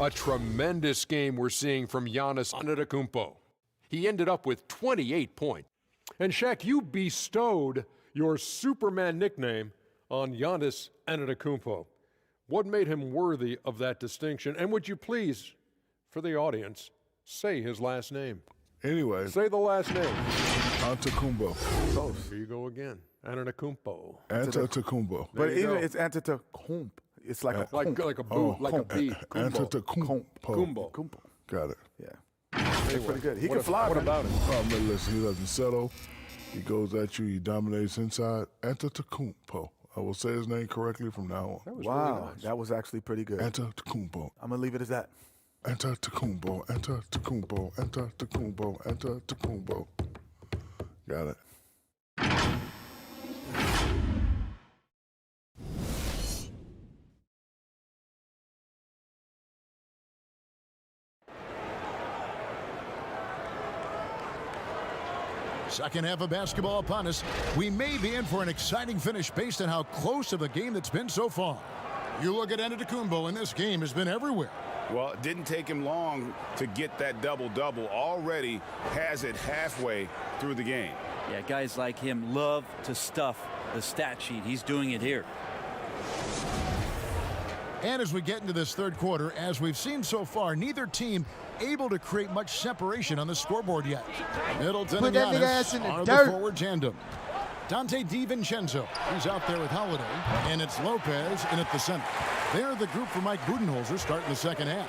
A tremendous game we're seeing from Giannis Antetokounmpo. He ended up with 28 points. And Shaq, you bestowed your Superman nickname on Giannis Antetokounmpo. What made him worthy of that distinction? And would you please, for the audience, say his last name? Anyway. Say the last name. Antetokounmpo. Close. Here you go again. Antetokounmpo. Antetokounmpo. But even it's Antetokounmpo. It's like a like a boo, like a bee. Antetokounmpo. Got it. Yeah. That's pretty good. He can fly. What about it? Oh, man, listen, he doesn't settle. He goes at you. He dominates inside. Antetokounmpo. I will say his name correctly from now on. Wow, really nice. That was actually pretty good. Antetokounmpo. I'm going to leave it as that. Antetokounmpo. Antetokounmpo. Antetokounmpo. Antetokounmpo. Got it. Second half of basketball upon us. We may be in for an exciting finish based on how close of a game that's been so far. You look at Antetokounmpo, and this game has been everywhere. Well, it didn't take him long to get that double-double. Already has it halfway through the game. Yeah, guys like him love to stuff the stat sheet. He's doing it here. And as we get into this third quarter, as we've seen so far, neither team able to create much separation on the scoreboard yet. Middleton and Giannis are the forward tandem. Dante DiVincenzo, he's out there with Holiday, and it's Lopez in at the center. They're the group for Mike Budenholzer starting the second half.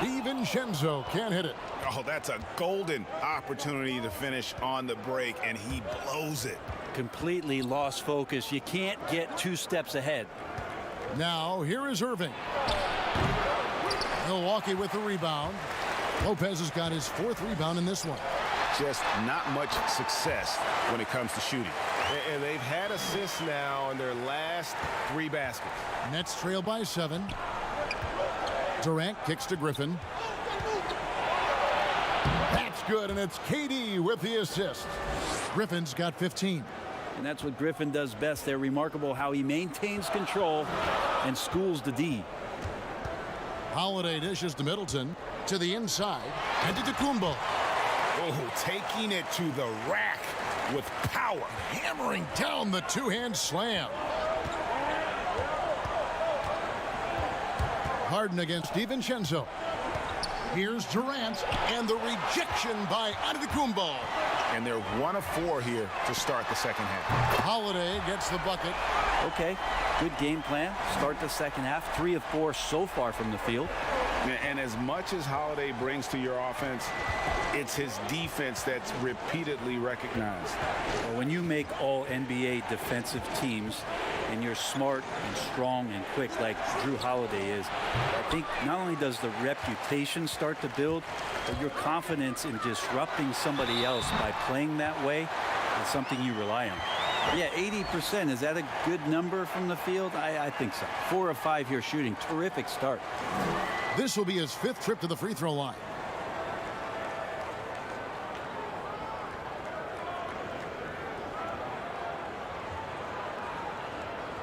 DiVincenzo can't hit it. Oh, that's a golden opportunity to finish on the break, and he blows it. Completely lost focus. You can't get 2 steps ahead. Now, here is Irving. Milwaukee with the rebound. Lopez has got his 4th rebound in this one. Just not much success when it comes to shooting. And they've had assists now in their last 3 baskets. Nets trail by 7. Durant kicks to Griffin. That's good, and it's KD with the assist. Griffin's got 15. And that's what Griffin does best. They're remarkable how he maintains control and schools the D. Holiday dishes to Middleton, to the inside, and to Antetokounmpo. Oh, taking it to the rack with power. Hammering down the 2-hand slam. Harden against DiVincenzo. Here's Durant, and the rejection by Antetokounmpo. And they're 1 of 4 here to start the second half. Holiday gets the bucket. Okay, good game plan. Start the second half. 3 of 4 so far from the field. And as much as Holiday brings to your offense, it's his defense that's repeatedly recognized. Well, when you make all NBA defensive teams and you're smart and strong and quick like Drew Holiday is, I think not only does the reputation start to build, but your confidence in disrupting somebody else by playing that way is something you rely on. Yeah, 80%. Is that a good number from the field? I think so. 4 of 5 here shooting. Terrific start. This will be his 5th trip to the free throw line.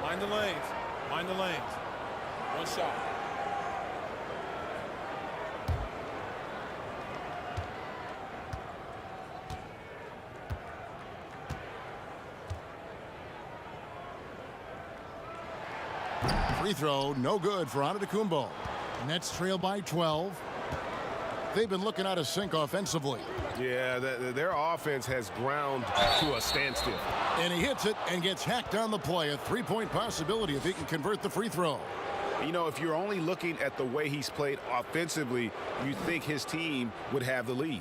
Mind the lanes. Mind the lanes. 1 shot. Free throw, no good for Antetokounmpo. Nets trail by 12. They've been looking out of sync offensively. Yeah, their offense has ground to a standstill. And he hits it and gets hacked on the play. A 3-point possibility if he can convert the free throw. You know, if you're only looking at the way he's played offensively, you think his team would have the lead.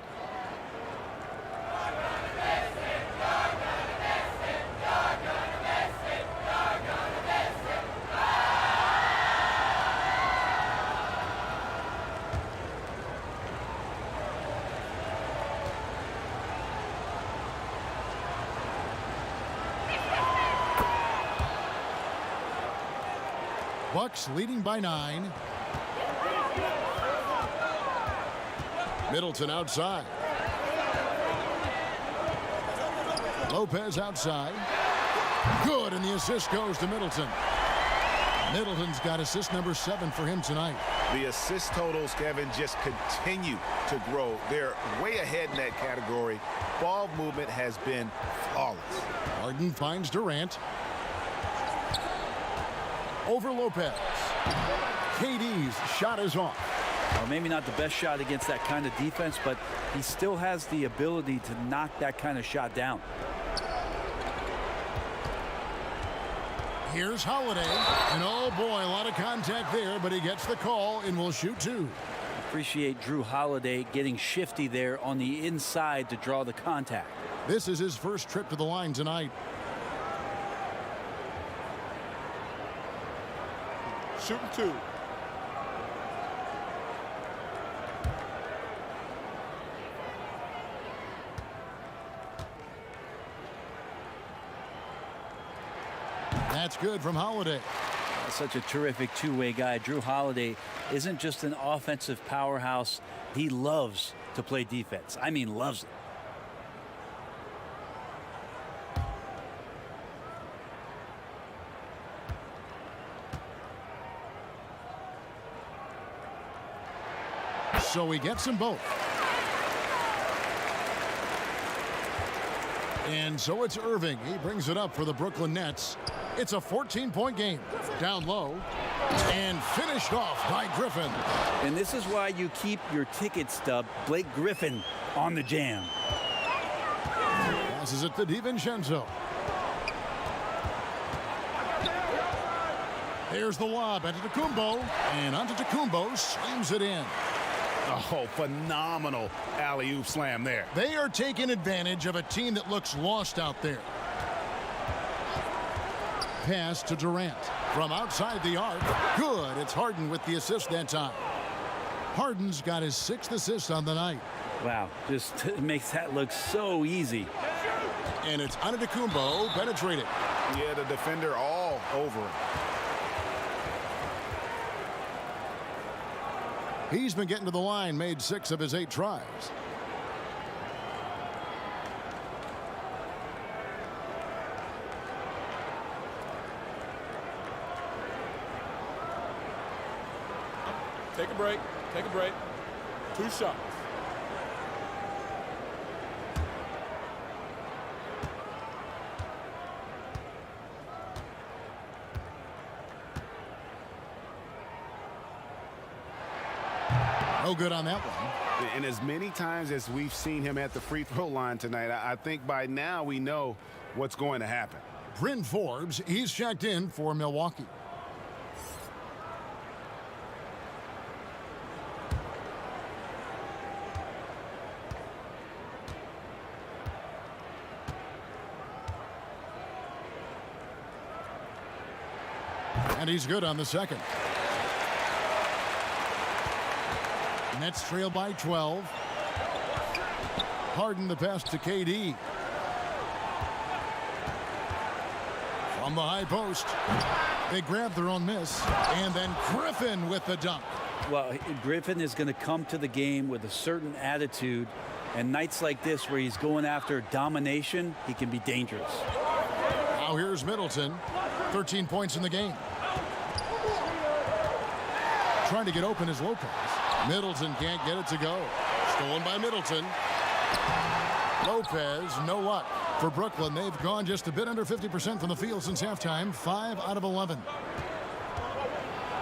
Bucks leading by 9. Middleton outside. Lopez outside. Good, and the assist goes to Middleton. Middleton's got assist number 7 for him tonight. The assist totals, Kevin, just continue to grow. They're way ahead in that category. Ball movement has been flawless. Harden finds Durant. Over Lopez. KD's shot is off. Well, maybe not the best shot against that kind of defense, but he still has the ability to knock that kind of shot down. Here's Holiday, and oh boy, a lot of contact there, but he gets the call and will shoot two. Appreciate Drew Holiday getting shifty there on the inside to draw the contact. This is his first trip to the line tonight. Shooting two. That's good from Holiday. Such a terrific two-way guy. Drew Holiday isn't just an offensive powerhouse. He loves to play defense. I mean, loves it. So he gets them both. And so it's Irving. He brings it up for the Brooklyn Nets. It's a 14-point game. Down low. And finished off by Griffin. And this is why you keep your ticket stub, Blake Griffin, on the jam. Passes it to DiVincenzo. There's the lob. Antetokounmpo. And Antetokounmpo slams it in. Oh, phenomenal alley-oop slam there. They are taking advantage of a team that looks lost out there. Pass to Durant from outside the arc. Good. It's Harden with the assist that time. Harden's got his 6th assist on the night. Wow, just makes that look so easy. And it's Antetokounmpo penetrating. Yeah, the defender all over him. He's been getting to the line, made 6 of his 8 tries. Take a break. Take a break. 2 shots. No good on that one. And as many times as we've seen him at the free throw line tonight, I think by now we know what's going to happen. Bryn Forbes, he's checked in for Milwaukee. And he's good on the second. Nets trail by 12. Harden the pass to KD. From the high post. They grab their own miss. And then Griffin with the dunk. Well, Griffin is going to come to the game with a certain attitude. And nights like this where he's going after domination, he can be dangerous. Now here's Middleton. 13 points in the game. Trying to get open is Lopez. Middleton can't get it to go. Stolen by Middleton. Lopez, no luck. For Brooklyn, they've gone just a bit under 50% from the field since halftime. 5 out of 11.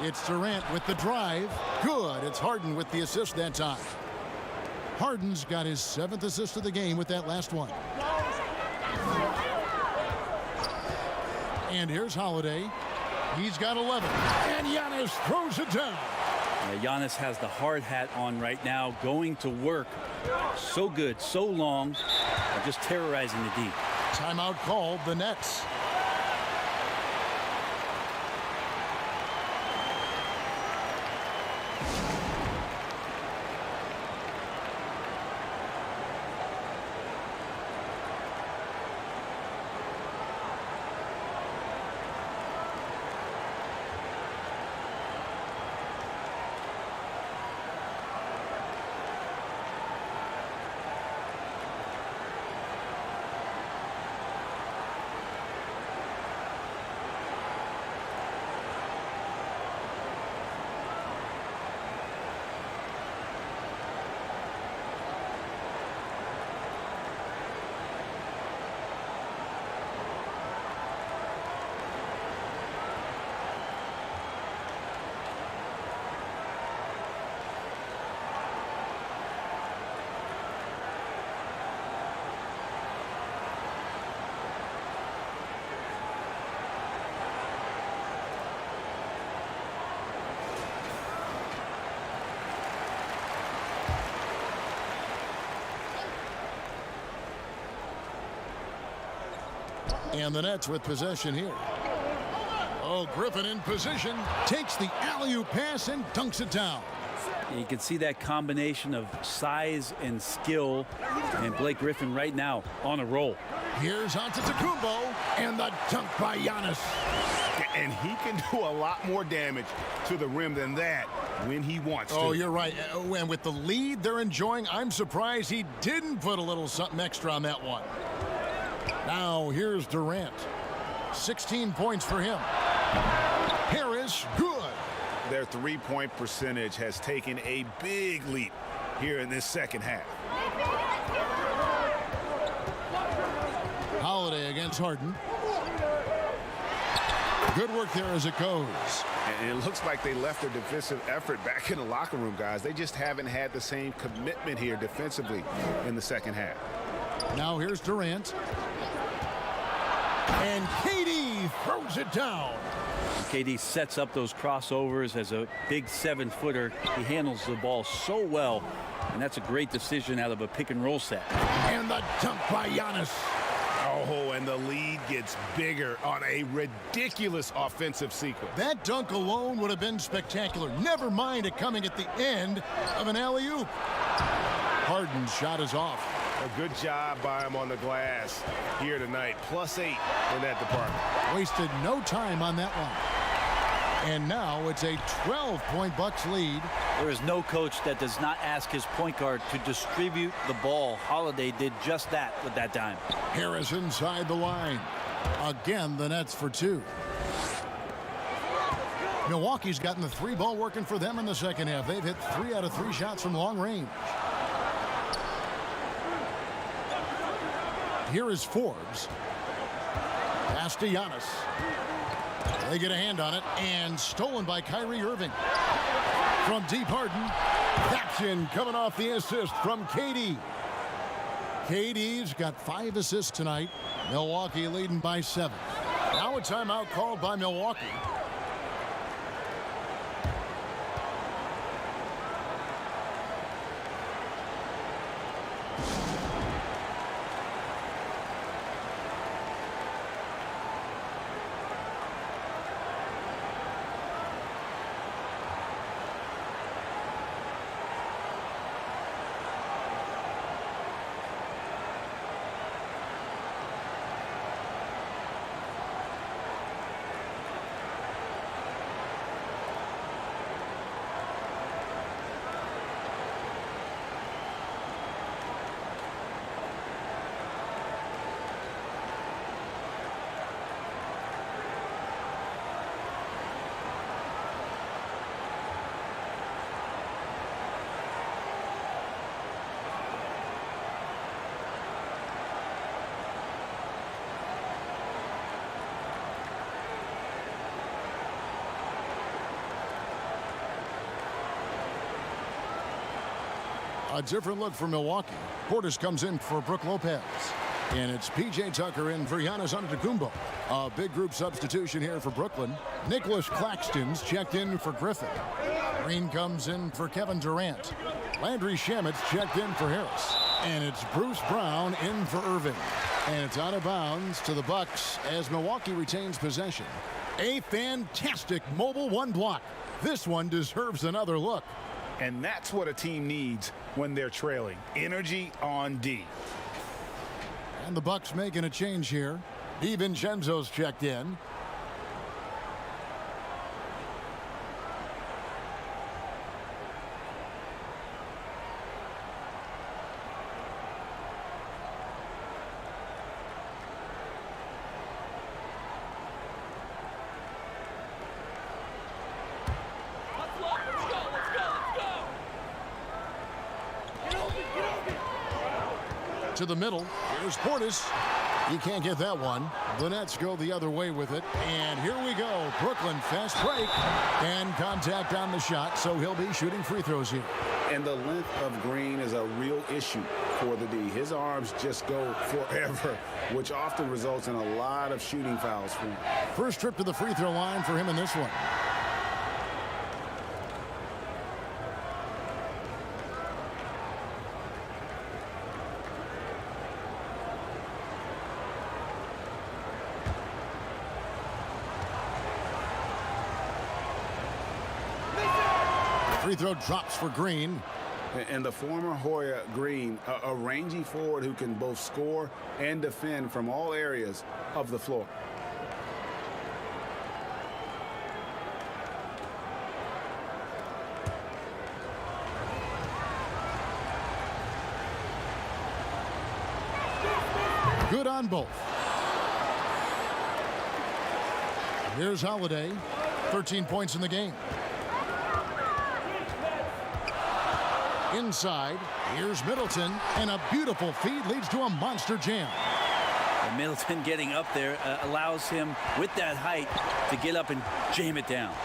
It's Durant with the drive. Good. It's Harden with the assist that time. Harden's got his 7th assist of the game with that last one. And here's Holiday. He's got 11. And Giannis throws it down. Giannis has the hard hat on right now, going to work. So good, so long, just terrorizing the D. Timeout called, the Nets. And the Nets with possession here. Oh, Griffin in position. Takes the alley-oop pass and dunks it down. You can see that combination of size and skill. And Blake Griffin right now on a roll. Here's Antetokounmpo, and the dunk by Giannis. And he can do a lot more damage to the rim than that when he wants to. Oh, you're right. And with the lead they're enjoying, I'm surprised he didn't put a little something extra on that one. Now, here's Durant. 16 points for him. Harris, good. Their three-point percentage has taken a big leap here in this second half. Holiday against Harden. Good work there as it goes. And it looks like they left their defensive effort back in the locker room, guys. They just haven't had the same commitment here defensively in the second half. Now here's Durant. And KD throws it down. KD sets up those crossovers as a big 7-footer. He handles the ball so well, and that's a great decision out of a pick-and-roll set. And the dunk by Giannis. Oh, and the lead gets bigger on a ridiculous offensive sequence. That dunk alone would have been spectacular. Never mind it coming at the end of an alley-oop. Harden's shot is off. A good job by him on the glass here tonight. +8 in that department. Wasted no time on that one. And now it's a 12-point Bucks lead. There is no coach that does not ask his point guard to distribute the ball. Holiday did just that with that time. Harris inside the line. Again, the Nets for 2. Milwaukee's gotten the 3-ball working for them in the second half. They've hit 3 out of 3 shots from long range. Here is Forbes. Pass to Giannis. They get a hand on it, and stolen by Kyrie Irving. From deep, Harden. That's in, coming off the assist from KD. KD's got 5 assists tonight. Milwaukee leading by 7. Now a timeout called by Milwaukee. A different look for Milwaukee. Portis comes in for Brook Lopez. And it's P.J. Tucker in for Giannis Antetokounmpo. A big group substitution here for Brooklyn. Nicholas Claxton's checked in for Griffin. Green comes in for Kevin Durant. Landry Shamet's checked in for Harris. And it's Bruce Brown in for Irving. And it's out of bounds to the Bucks as Milwaukee retains possession. A fantastic mobile 1 block. This one deserves another look. And that's what a team needs when they're trailing. Energy on D. And the Bucks making a change here. DiVincenzo's checked in. To the middle. Here's Portis. He can't get that one. The Nets go the other way with it. And here we go. Brooklyn fast break. And contact on the shot, so he'll be shooting free throws here. And the length of Green is a real issue for the D. His arms just go forever, which often results in a lot of shooting fouls for him. First trip to the free throw line for him in this one. Free throw drops for Green. And the former Hoya Green, a rangy forward who can both score and defend from all areas of the floor. Good on both. Here's Holiday, 13 points in the game. Inside, here's Middleton, and a beautiful feed leads to a monster jam. And Middleton getting up there allows him, with that height, to get up and jam it down.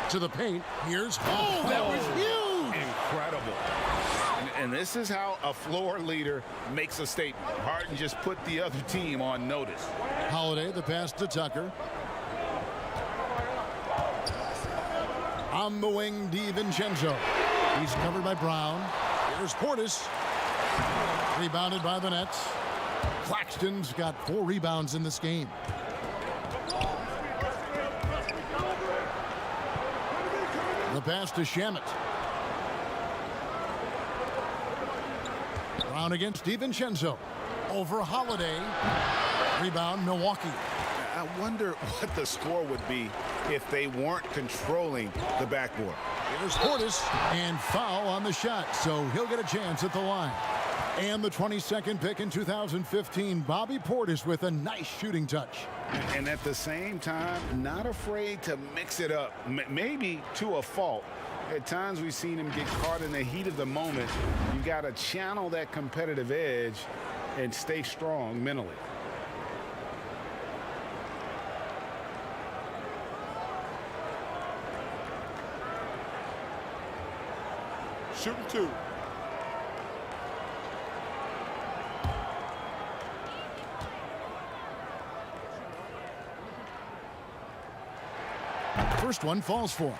To the paint, here's... Oh, that was huge! Incredible. And this is how a floor leader makes a statement. Harden just put the other team on notice. Holiday, the pass to Tucker. On the wing, DiVincenzo. He's covered by Brown. Here's Portis. Rebounded by the Nets. Claxton's got 4 rebounds in this game. The pass to Shamet. Brown against DiVincenzo. Over Holiday. Rebound, Milwaukee. I wonder what the score would be if they weren't controlling the backboard. Here's Portis, and foul on the shot, so he'll get a chance at the line. And the 22nd pick in 2015, Bobby Portis with a nice shooting touch. And at the same time, not afraid to mix it up, maybe to a fault. At times we've seen him get caught in the heat of the moment. You got to channel that competitive edge and stay strong mentally. Shooting 2. First one falls for him.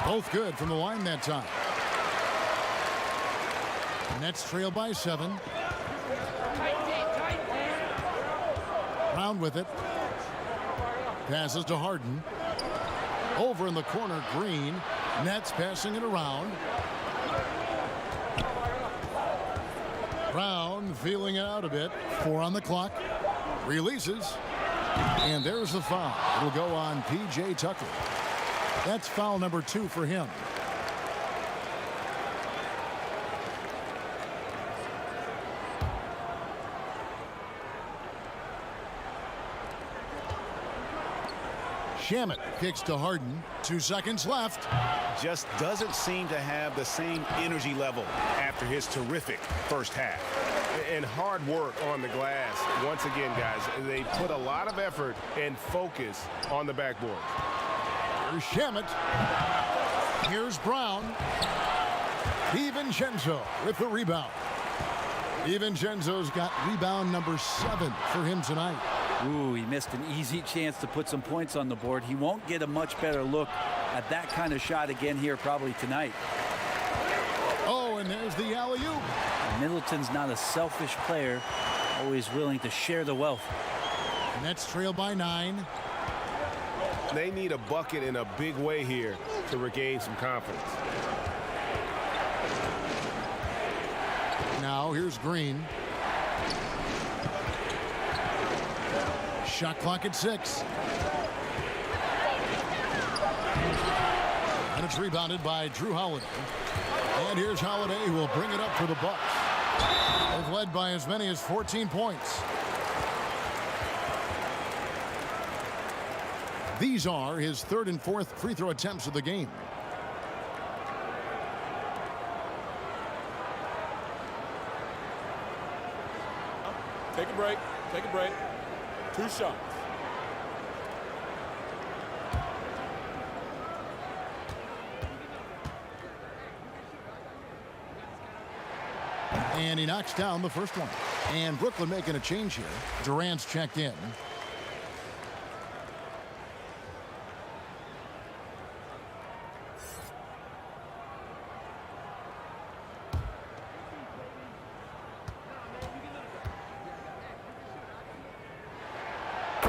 Both good from the line that time. Nets trail by 7. Brown with it. Passes to Harden. Over in the corner, Green. Nets passing it around. Brown feeling it out a bit. 4 on the clock. Releases. And there's the foul. It'll go on P.J. Tucker. That's foul number 2 for him. Shamet kicks to Harden. 2 seconds left. Just doesn't seem to have the same energy level after his terrific first half. And hard work on the glass. Once again, guys, they put a lot of effort and focus on the backboard. Here's Shamet. Here's Brown. DiVincenzo with the rebound. DiVincenzo's got rebound number 7 for him tonight. Ooh, he missed an easy chance to put some points on the board. He won't get a much better look at that kind of shot again here probably tonight. Oh, and there's the alley-oop. Middleton's not a selfish player, always willing to share the wealth. Nets trail by 9. They need a bucket in a big way here to regain some confidence. Now here's Green. Shot clock at 6. And it's rebounded by Drew Holiday. And here's Holiday, who will bring it up for the Bucks. They've led by as many as 14 points. These are his 3rd and 4th free throw attempts of the game. Take a break. Take a break. 2 shots. And he knocks down the first one. And Brooklyn making a change here. Durant's checked in.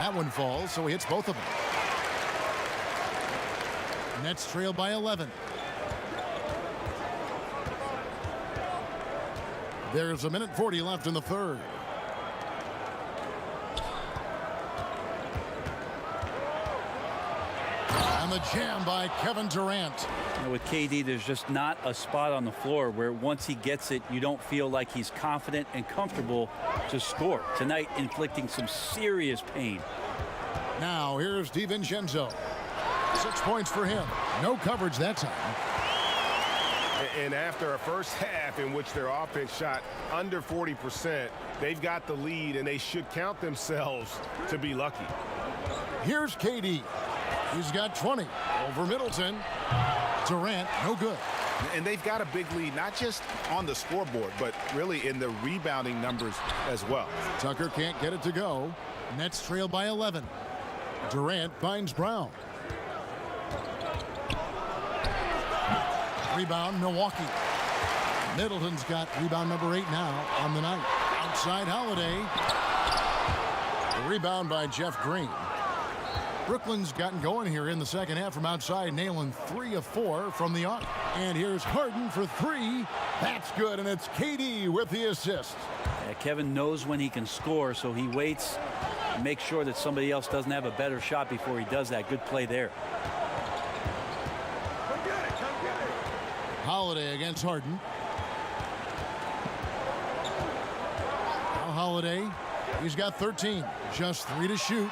That one falls, so he hits both of them. Nets trail by 11. There's 1:40 left in the third. And the jam by Kevin Durant. With KD, there's just not a spot on the floor where once he gets it, you don't feel like he's confident and comfortable to score. Tonight, inflicting some serious pain. Now, here's DiVincenzo. 6 points for him. No coverage that time. And after a first half in which their offense shot under 40%, they've got the lead, and they should count themselves to be lucky. Here's KD. He's got 20 over Middleton. Durant, no good. And they've got a big lead, not just on the scoreboard, but really in the rebounding numbers as well. Tucker can't get it to go. Nets trail by 11. Durant finds Brown. Rebound, Milwaukee. Middleton's got rebound number 8 now on the night. Outside Holiday. The rebound by Jeff Green. Brooklyn's gotten going here in the second half from outside, nailing 3 of 4 from the arc. And here's Harden for 3. That's good, and it's KD with the assist. Yeah, Kevin knows when he can score, so he waits and makes sure that somebody else doesn't have a better shot before he does that. Good play there. Holiday against Harden. Now Holiday, he's got 13. Just 3 to shoot.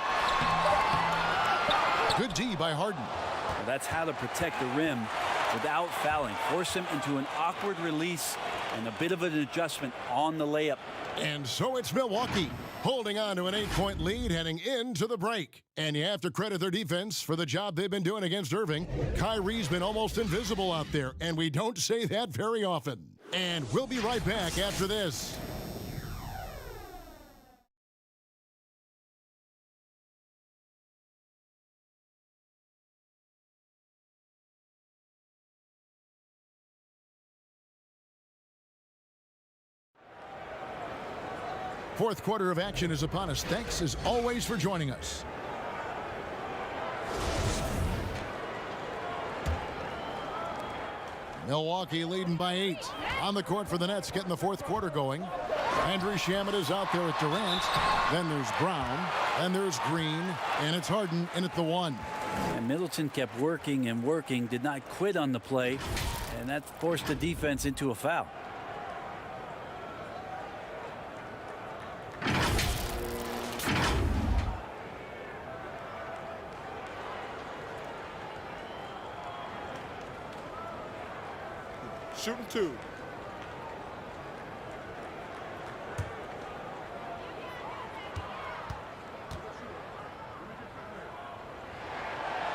Good D by Harden. Well, that's how to protect the rim without fouling. Force him into an awkward release and a bit of an adjustment on the layup. And so it's Milwaukee holding on to an 8-point lead heading into the break. And you have to credit their defense for the job they've been doing against Irving. Kyrie's been almost invisible out there, and we don't say that very often. And we'll be right back after this. Fourth quarter of action is upon us. Thanks as always for joining us. Milwaukee leading by 8. On the court for the Nets, getting the fourth quarter going. Andrew Shamet is out there at Durant. Then there's Brown. Then there's Green. And it's Harden in at the 1. And Middleton kept working and working, did not quit on the play. And that forced the defense into a foul. Shooting 2.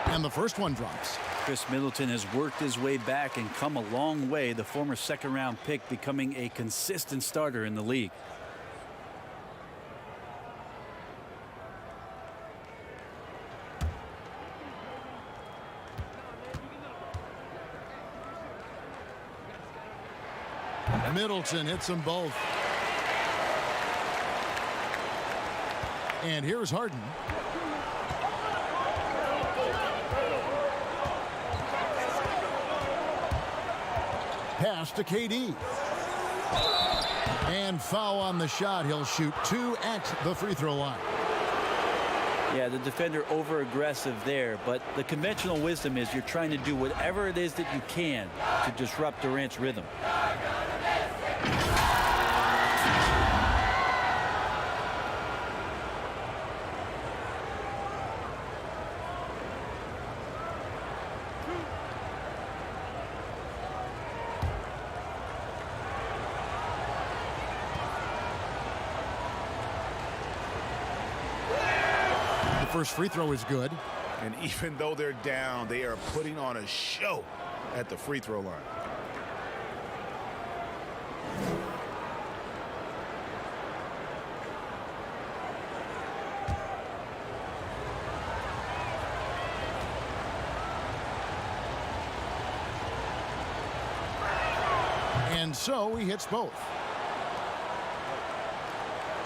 And the first one drops. Chris Middleton has worked his way back and come a long way. The former second-round pick becoming a consistent starter in the league. Middleton hits them both. And here's Harden. Pass to KD. And foul on the shot. He'll shoot 2 at the free throw line. Yeah, the defender over-aggressive there, but the conventional wisdom is you're trying to do whatever it is that you can to disrupt Durant's rhythm. First free throw is good. And even though they're down, they are putting on a show at the free throw line. And so he hits both.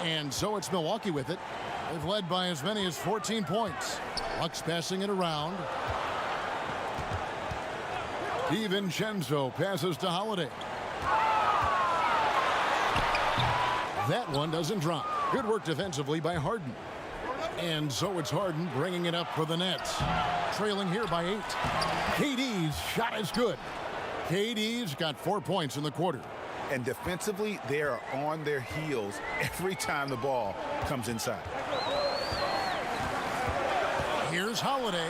And so it's Milwaukee with it. They've led by as many as 14 points. Bucks passing it around. DiVincenzo passes to Holiday. That one doesn't drop. Good work defensively by Harden. And so it's Harden bringing it up for the Nets. Trailing here by 8. KD's shot is good. KD's got 4 points in the quarter. And defensively, they are on their heels every time the ball comes inside. Here's Holiday.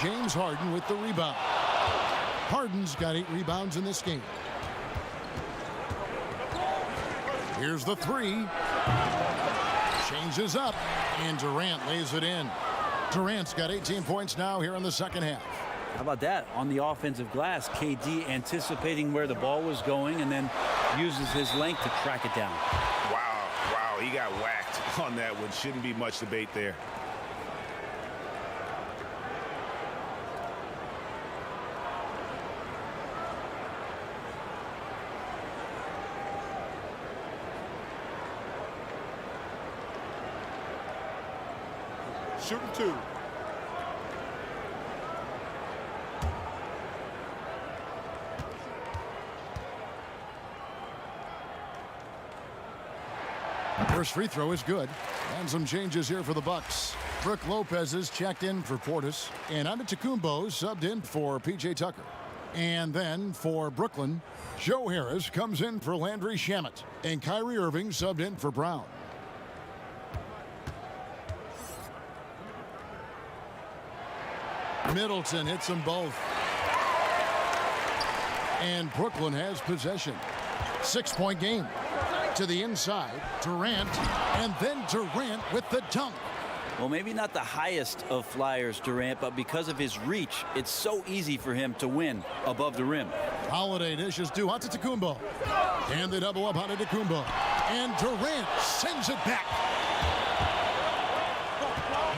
James Harden with the rebound. Harden's got 8 rebounds in this game. Here's the 3. Changes up, and Durant lays it in. Durant's got 18 points now here in the second half. How about that? On the offensive glass, KD anticipating where the ball was going and then uses his length to track it down. Wow, he got whacked on that one. Shouldn't be much debate there. Shooting 2. First free throw is good. And some changes here for the Bucks. Brook Lopez is checked in for Portis. And Antetokounmpo subbed in for P.J. Tucker. And then for Brooklyn, Joe Harris comes in for Landry Shamet. And Kyrie Irving subbed in for Brown. Middleton hits them both. And Brooklyn has possession. 6-point game. To the inside, Durant, and then Durant with the dunk. Well, maybe not the highest of flyers, Durant, but because of his reach, it's so easy for him to win above the rim. Holiday dishes to Antetokounmpo. And they double up Antetokounmpo. And Durant sends it back.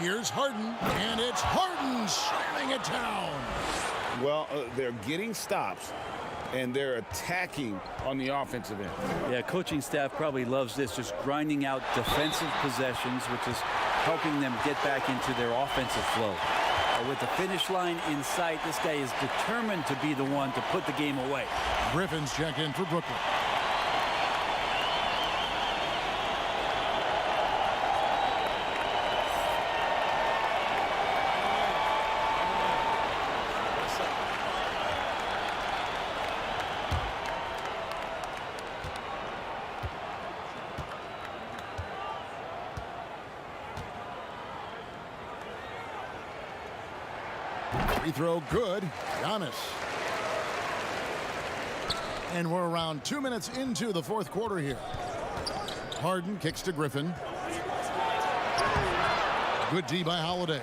Here's Harden, and it's Harden slamming it down. Well, they're getting stops, and they're attacking on the offensive end. Yeah, coaching staff probably loves this, just grinding out defensive possessions, which is helping them get back into their offensive flow. With the finish line in sight, this guy is determined to be the one to put the game away. Griffin's check in for Brooklyn. Free throw good. Giannis. And we're around 2 minutes into the fourth quarter here. Harden kicks to Griffin. Good D by Holiday.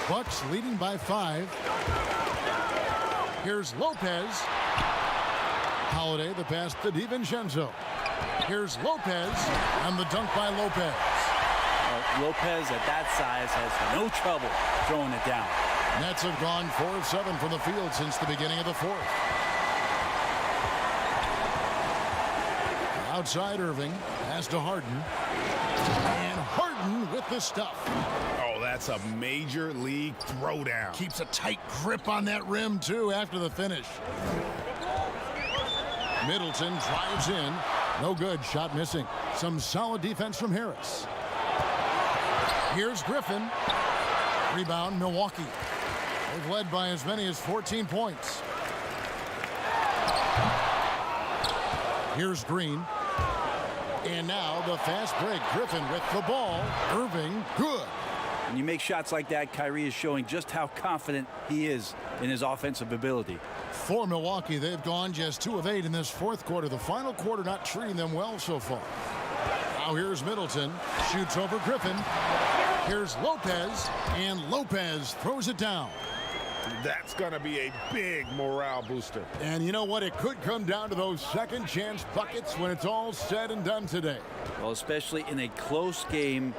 Bucks leading by 5. Here's Lopez. Holiday, the pass to DiVincenzo. Here's Lopez, and the dunk by Lopez. Lopez at that size has no trouble throwing it down. Nets have gone 4 of 7 from the field since the beginning of the fourth. Outside Irving, pass to Harden. And Harden with the stuff. Oh, that's a major league throwdown. Keeps a tight grip on that rim, too, after the finish. Middleton drives in. No good. Shot missing. Some solid defense from Harris. Here's Griffin. Rebound, Milwaukee. They've led by as many as 14 points. Here's Green. And now the fast break. Griffin with the ball. Irving, good. When you make shots like that, Kyrie is showing just how confident he is in his offensive ability. For Milwaukee, they've gone just 2 of 8 in this fourth quarter. The final quarter not treating them well so far. Now here's Middleton. Shoots over Griffin. Here's Lopez. And Lopez throws it down. That's going to be a big morale booster. And you know what? It could come down to those second chance buckets when it's all said and done today. Well, especially in a close game,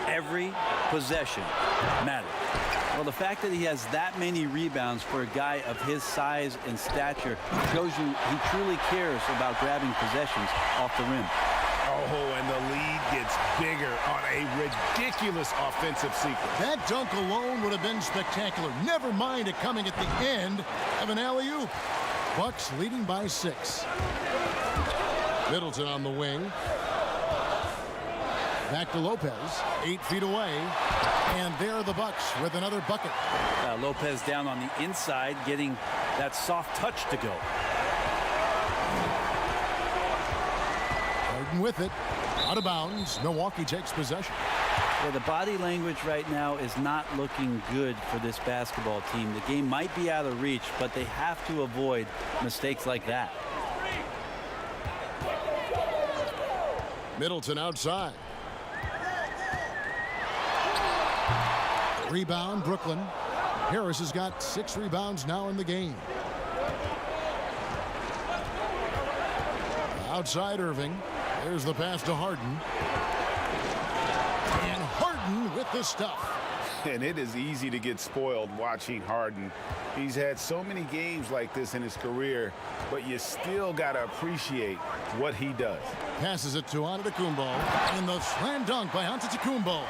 every possession matters. Well, the fact that he has that many rebounds for a guy of his size and stature shows you he truly cares about grabbing possessions off the rim. Oh, and the lead gets gets bigger on a ridiculous offensive sequence. That dunk alone would have been spectacular. Never mind it coming at the end of an alley-oop. Bucks leading by 6. Middleton on the wing. Back to Lopez, 8 feet away. And there are the Bucks with another bucket. Lopez down on the inside, getting that soft touch to go. Harden with it. Out of bounds. Milwaukee takes possession. Well, the body language right now is not looking good for this basketball team. The game might be out of reach, but they have to avoid mistakes like that. Middleton outside. Rebound, Brooklyn. Harris has got 6 rebounds now in the game. Outside Irving. There's the pass to Harden. And Harden with the stuff. And it is easy to get spoiled watching Harden. He's had so many games like this in his career, but you still got to appreciate what he does. Passes it to Antetokounmpo. And the slam dunk by Antetokounmpo.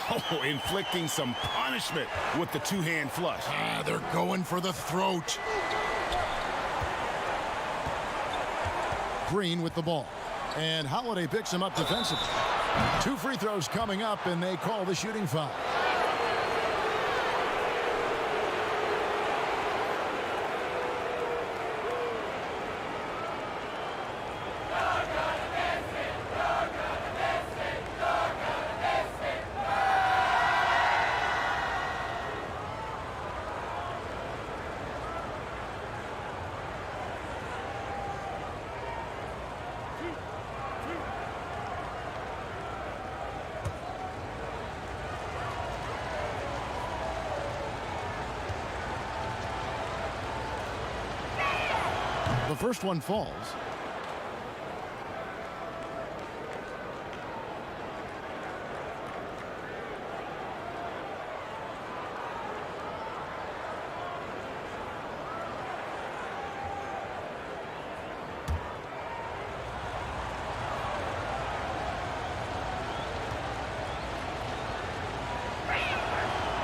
Oh, inflicting some punishment with the two-hand flush. They're going for the throat. Green with the ball. And Holiday picks him up defensively. 2 free throws coming up, and they call the shooting foul. The first one falls.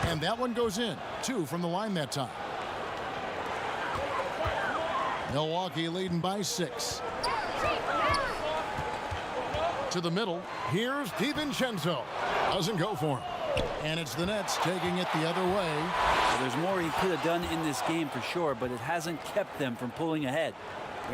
And that one goes in. 2 from the line that time. Milwaukee leading by 6. To the middle. Here's DiVincenzo. Doesn't go for him. And it's the Nets taking it the other way. Well, there's more he could have done in this game for sure, but it hasn't kept them from pulling ahead.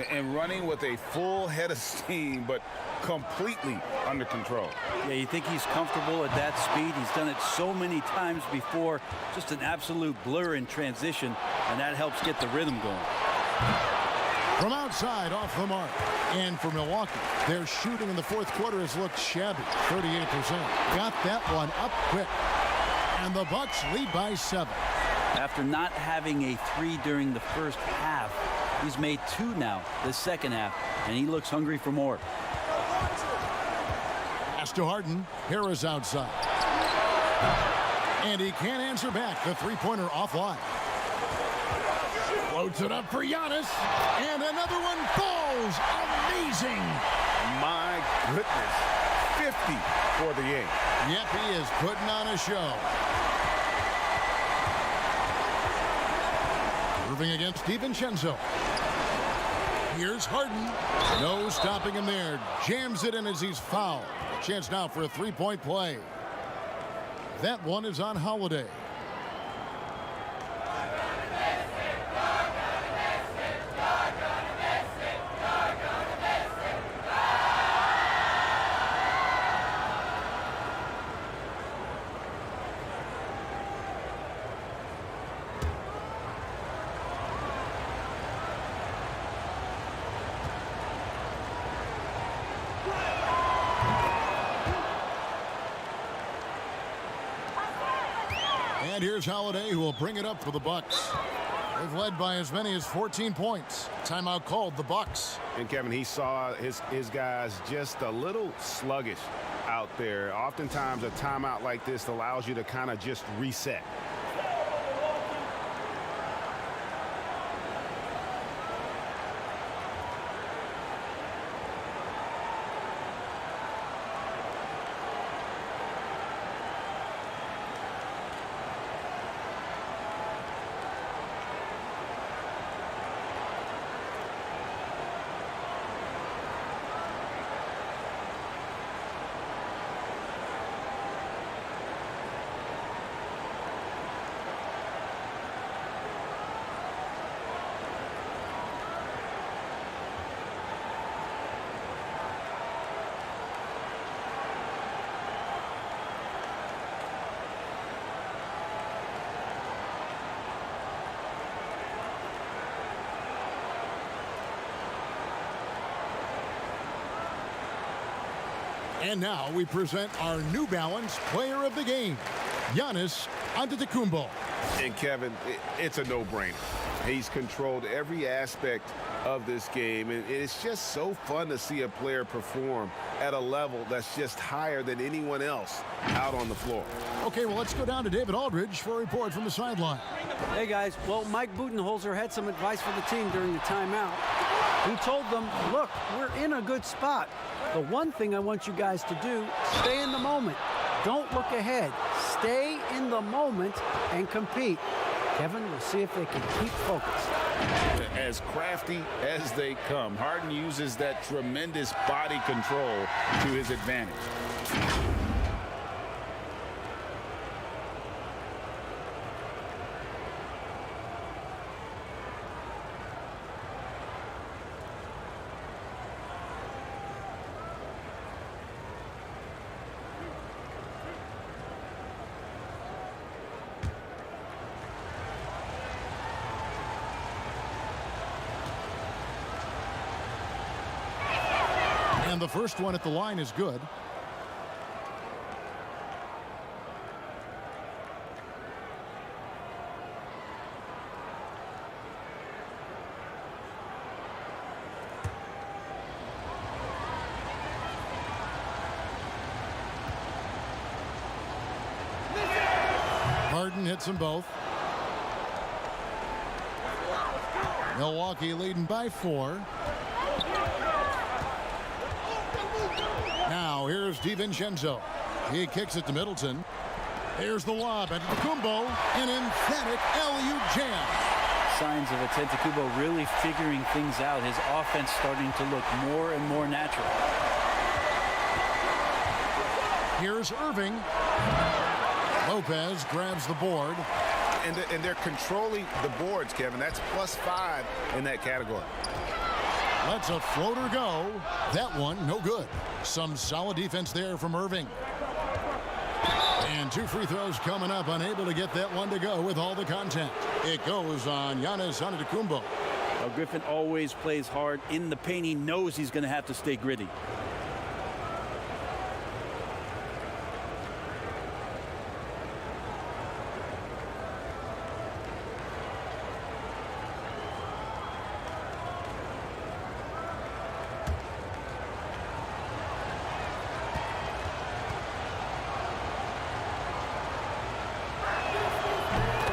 And running with a full head of steam, but completely under control. Yeah, you think he's comfortable at that speed. He's done it so many times before. Just an absolute blur in transition, and that helps get the rhythm going. From outside, off the mark. And for Milwaukee, their shooting in the fourth quarter has looked shabby. 38%. Got that one up quick. And the Bucks lead by 7. After not having a 3 during the first half, he's made 2 now the second half, and he looks hungry for more. Pass to Harden. Harris outside. And he can't answer back. The three-pointer offline. Floats it up for Giannis. And another one falls. Amazing. My goodness. 50 for the Yanks. Yep, he is putting on a show. Irving against DiVincenzo. Here's Harden. No stopping him there. Jams it in as he's fouled. Chance now for a three-point play. That one is on Holiday. And here's Holiday, who will bring it up for the Bucks. They've led by as many as 14 points. Timeout called, the Bucks. And Kevin, he saw his guys just a little sluggish out there. Oftentimes a timeout like this allows you to kind of just reset. And now we present our New Balance Player of the Game, Giannis Antetokounmpo. And Kevin, it's a no-brainer. He's controlled every aspect of this game, and it's just so fun to see a player perform at a level that's just higher than anyone else out on the floor. Okay, well, let's go down to David Aldridge for a report from the sideline. Hey, guys. Well, Mike Budenholzer had some advice for the team during the timeout. He told them, look, we're in a good spot. The one thing I want you guys to do, stay in the moment. Don't look ahead. Stay in the moment and compete. Kevin, we'll see if they can keep focused. As crafty as they come, Harden uses that tremendous body control to his advantage. And the first one at the line is good. Harden hits them both. Milwaukee leading by 4. Now here's DiVincenzo. He kicks it to Middleton. Here's the lob at Antetokounmpo. An emphatic alley-oop jam. Signs of Antetokounmpo really figuring things out. His offense starting to look more and more natural. Here's Irving. Lopez grabs the board. And they're controlling the boards, Kevin. That's +5 in that category. Lets a floater go. That one, no good. Some solid defense there from Irving. And 2 free throws coming up. Unable to get that one to go with all the contact. It goes on Giannis Antetokounmpo. Well, Griffin always plays hard in the paint. He knows he's going to have to stay gritty.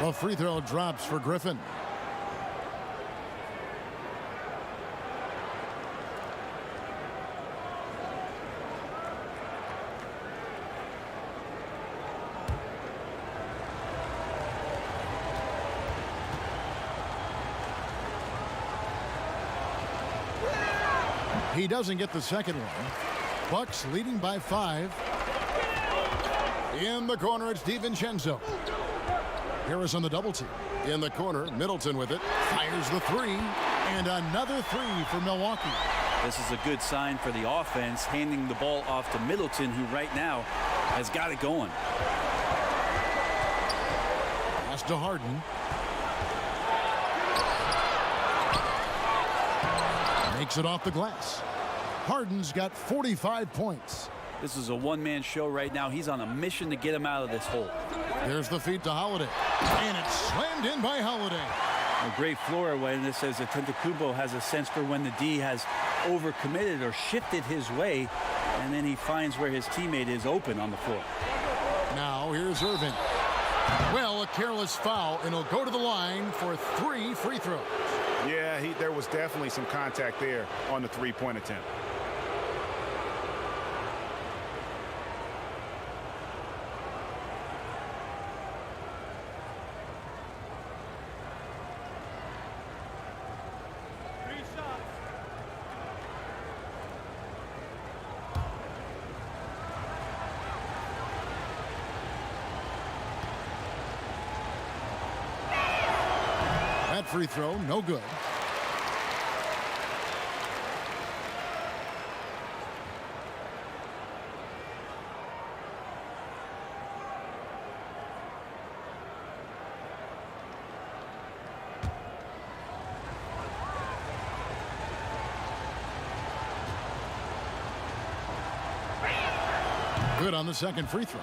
A free throw drops for Griffin. He doesn't get the second one. Bucks leading by 5. In the corner, it's DiVincenzo. Harris on the double team. In the corner, Middleton with it. Fires the 3. And another 3 for Milwaukee. This is a good sign for the offense, handing the ball off to Middleton, who right now has got it going. Pass to Harden. Makes it off the glass. Harden's got 45 points. This is a one-man show right now. He's on a mission to get him out of this hole. There's the feed to Holiday. And it's slammed in by Holiday. A great floor awareness says that Antetokounmpo has a sense for when the D has overcommitted or shifted his way, and then he finds where his teammate is open on the floor. Now here's Irving. Well, a careless foul, and he'll go to the line for 3 free throws. Yeah, there was definitely some contact there on the three-point attempt. That free throw, no good. Good on the second free throw.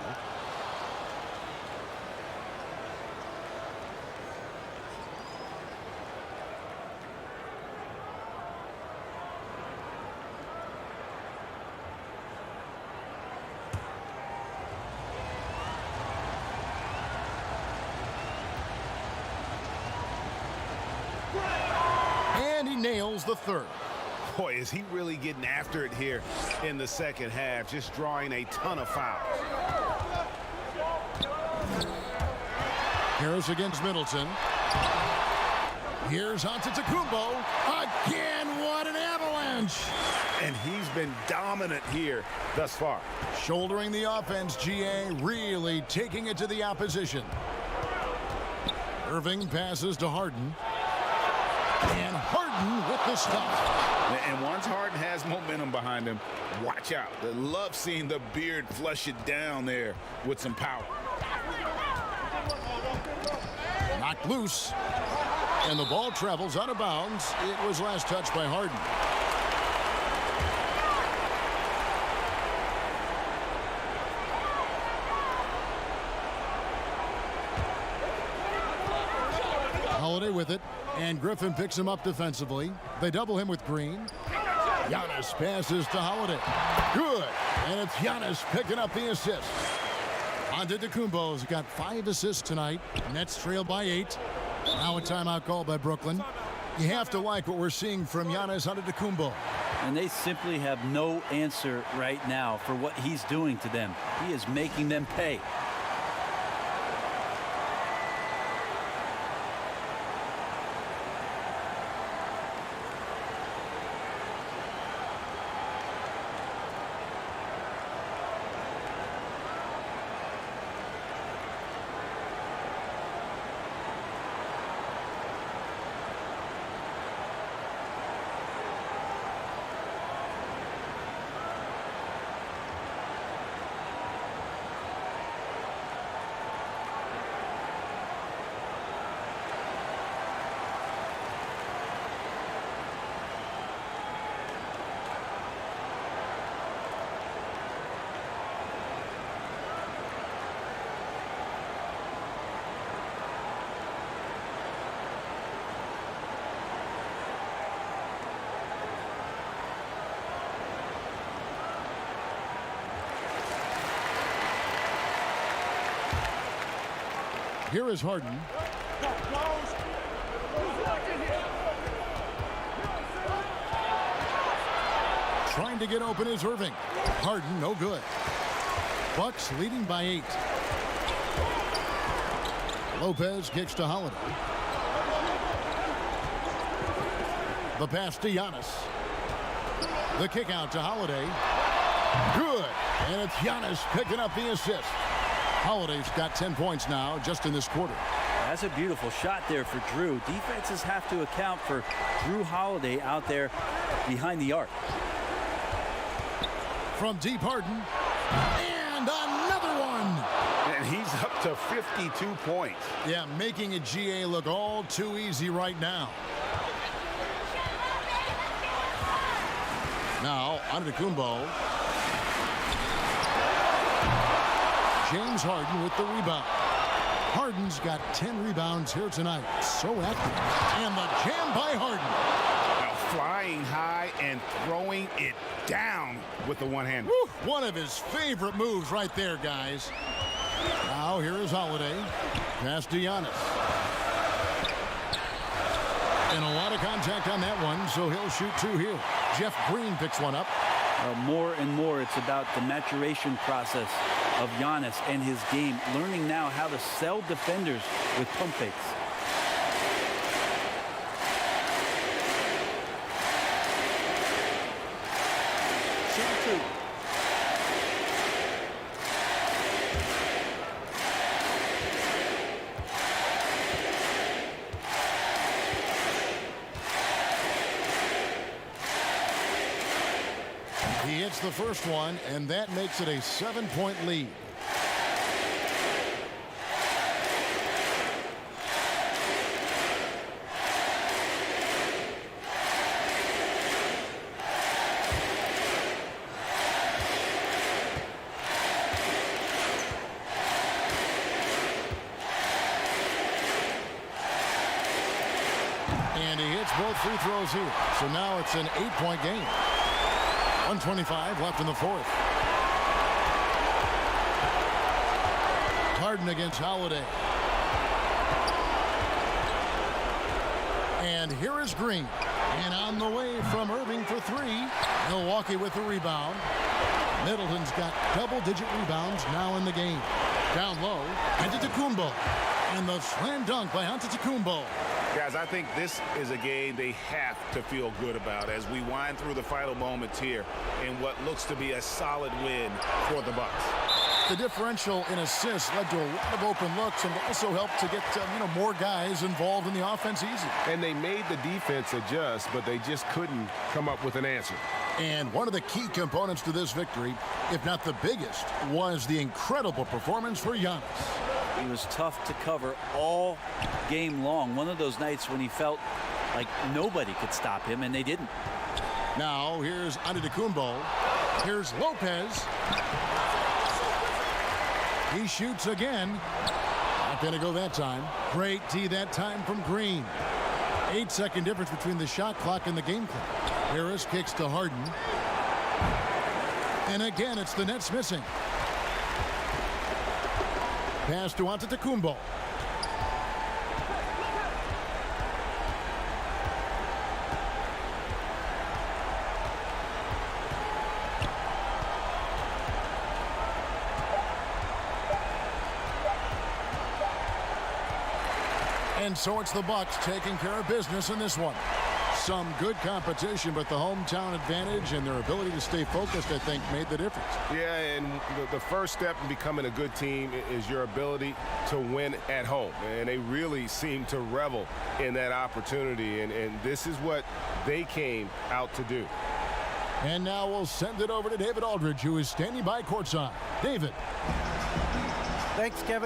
And he nails the third. Boy, is he really getting after it here in the second half, just drawing a ton of fouls. Harris against Middleton. Here's Antetokounmpo. Again, what an avalanche. And he's been dominant here thus far. Shouldering the offense, GA, really taking it to the opposition. Irving passes to Harden. And Harden with the stop. And once Harden has momentum behind him, watch out. I love seeing the beard flush it down there with some power. Knocked loose. And the ball travels out of bounds. It was last touched by Harden. Holiday with it, and Griffin picks him up defensively. They double him with Green. Giannis passes to Holiday. Good, and it's Giannis picking up the assist. Antetokounmpo's got 5 assists tonight. Nets trail by 8. Now a timeout called by Brooklyn. You have to like what we're seeing from Giannis Antetokounmpo. And they simply have no answer right now for what he's doing to them. He is making them pay. Here is Harden. Trying to get open is Irving. Harden, no good. Bucks leading by 8. Lopez kicks to Holiday. The pass to Giannis. The kick out to Holiday. Good. And it's Giannis picking up the assist. Holiday's got 10 points now just in this quarter. That's a beautiful shot there for Drew. Defenses have to account for Drew Holiday out there behind the arc. From deep, Harden. And another one. And he's up to 52 points. Yeah, making a GA look all too easy right now. Now, Antetokounmpo. James Harden with the rebound. Harden's got 10 rebounds here tonight. So active. And the jam by Harden. Now flying high and throwing it down with the one hand. One of his favorite moves right there, guys. Now here is Holiday. Pass to Giannis. And a lot of contact on that one, so he'll shoot 2 here. Jeff Green picks one up. More and more, it's about the maturation process of Giannis and his game, learning now how to sell defenders with pump fakes. Shoot 2. He hits the first one, and that makes it a 7-point lead. And he hits both free throws here. So now it's an 8-point game. 1:25 left in the fourth. Harden against Holiday. And here is Green. And on the way from Irving for three. Milwaukee with the rebound. Middleton's got double-digit rebounds now in the game. Down low, Antetokounmpo. And the slam dunk by Antetokounmpo. Guys, I think this is a game they have to feel good about as we wind through the final moments here in what looks to be a solid win for the Bucks. The differential in assists led to a lot of open looks and also helped to get more guys involved in the offense easy. And they made the defense adjust, but they just couldn't come up with an answer. And one of the key components to this victory, if not the biggest, was the incredible performance for Giannis. He was tough to cover all game long. One of those nights when he felt like nobody could stop him, and they didn't. Now here's Antetokounmpo. Here's Lopez. He shoots again. Not going to go that time. Great D that time from Green. 8-second difference between the shot clock and the game clock. Harris kicks to Harden. And again, it's the Nets missing. Pass to Antetokounmpo. And so it's the Bucks taking care of business in this one. Some good competition, but the hometown advantage and their ability to stay focused, I think, made the difference. Yeah, and the first step in becoming a good team is your ability to win at home. And they really seem to revel in that opportunity, and this is what they came out to do. And now we'll send it over to David Aldridge, who is standing by courtside. David. Thanks, Kevin.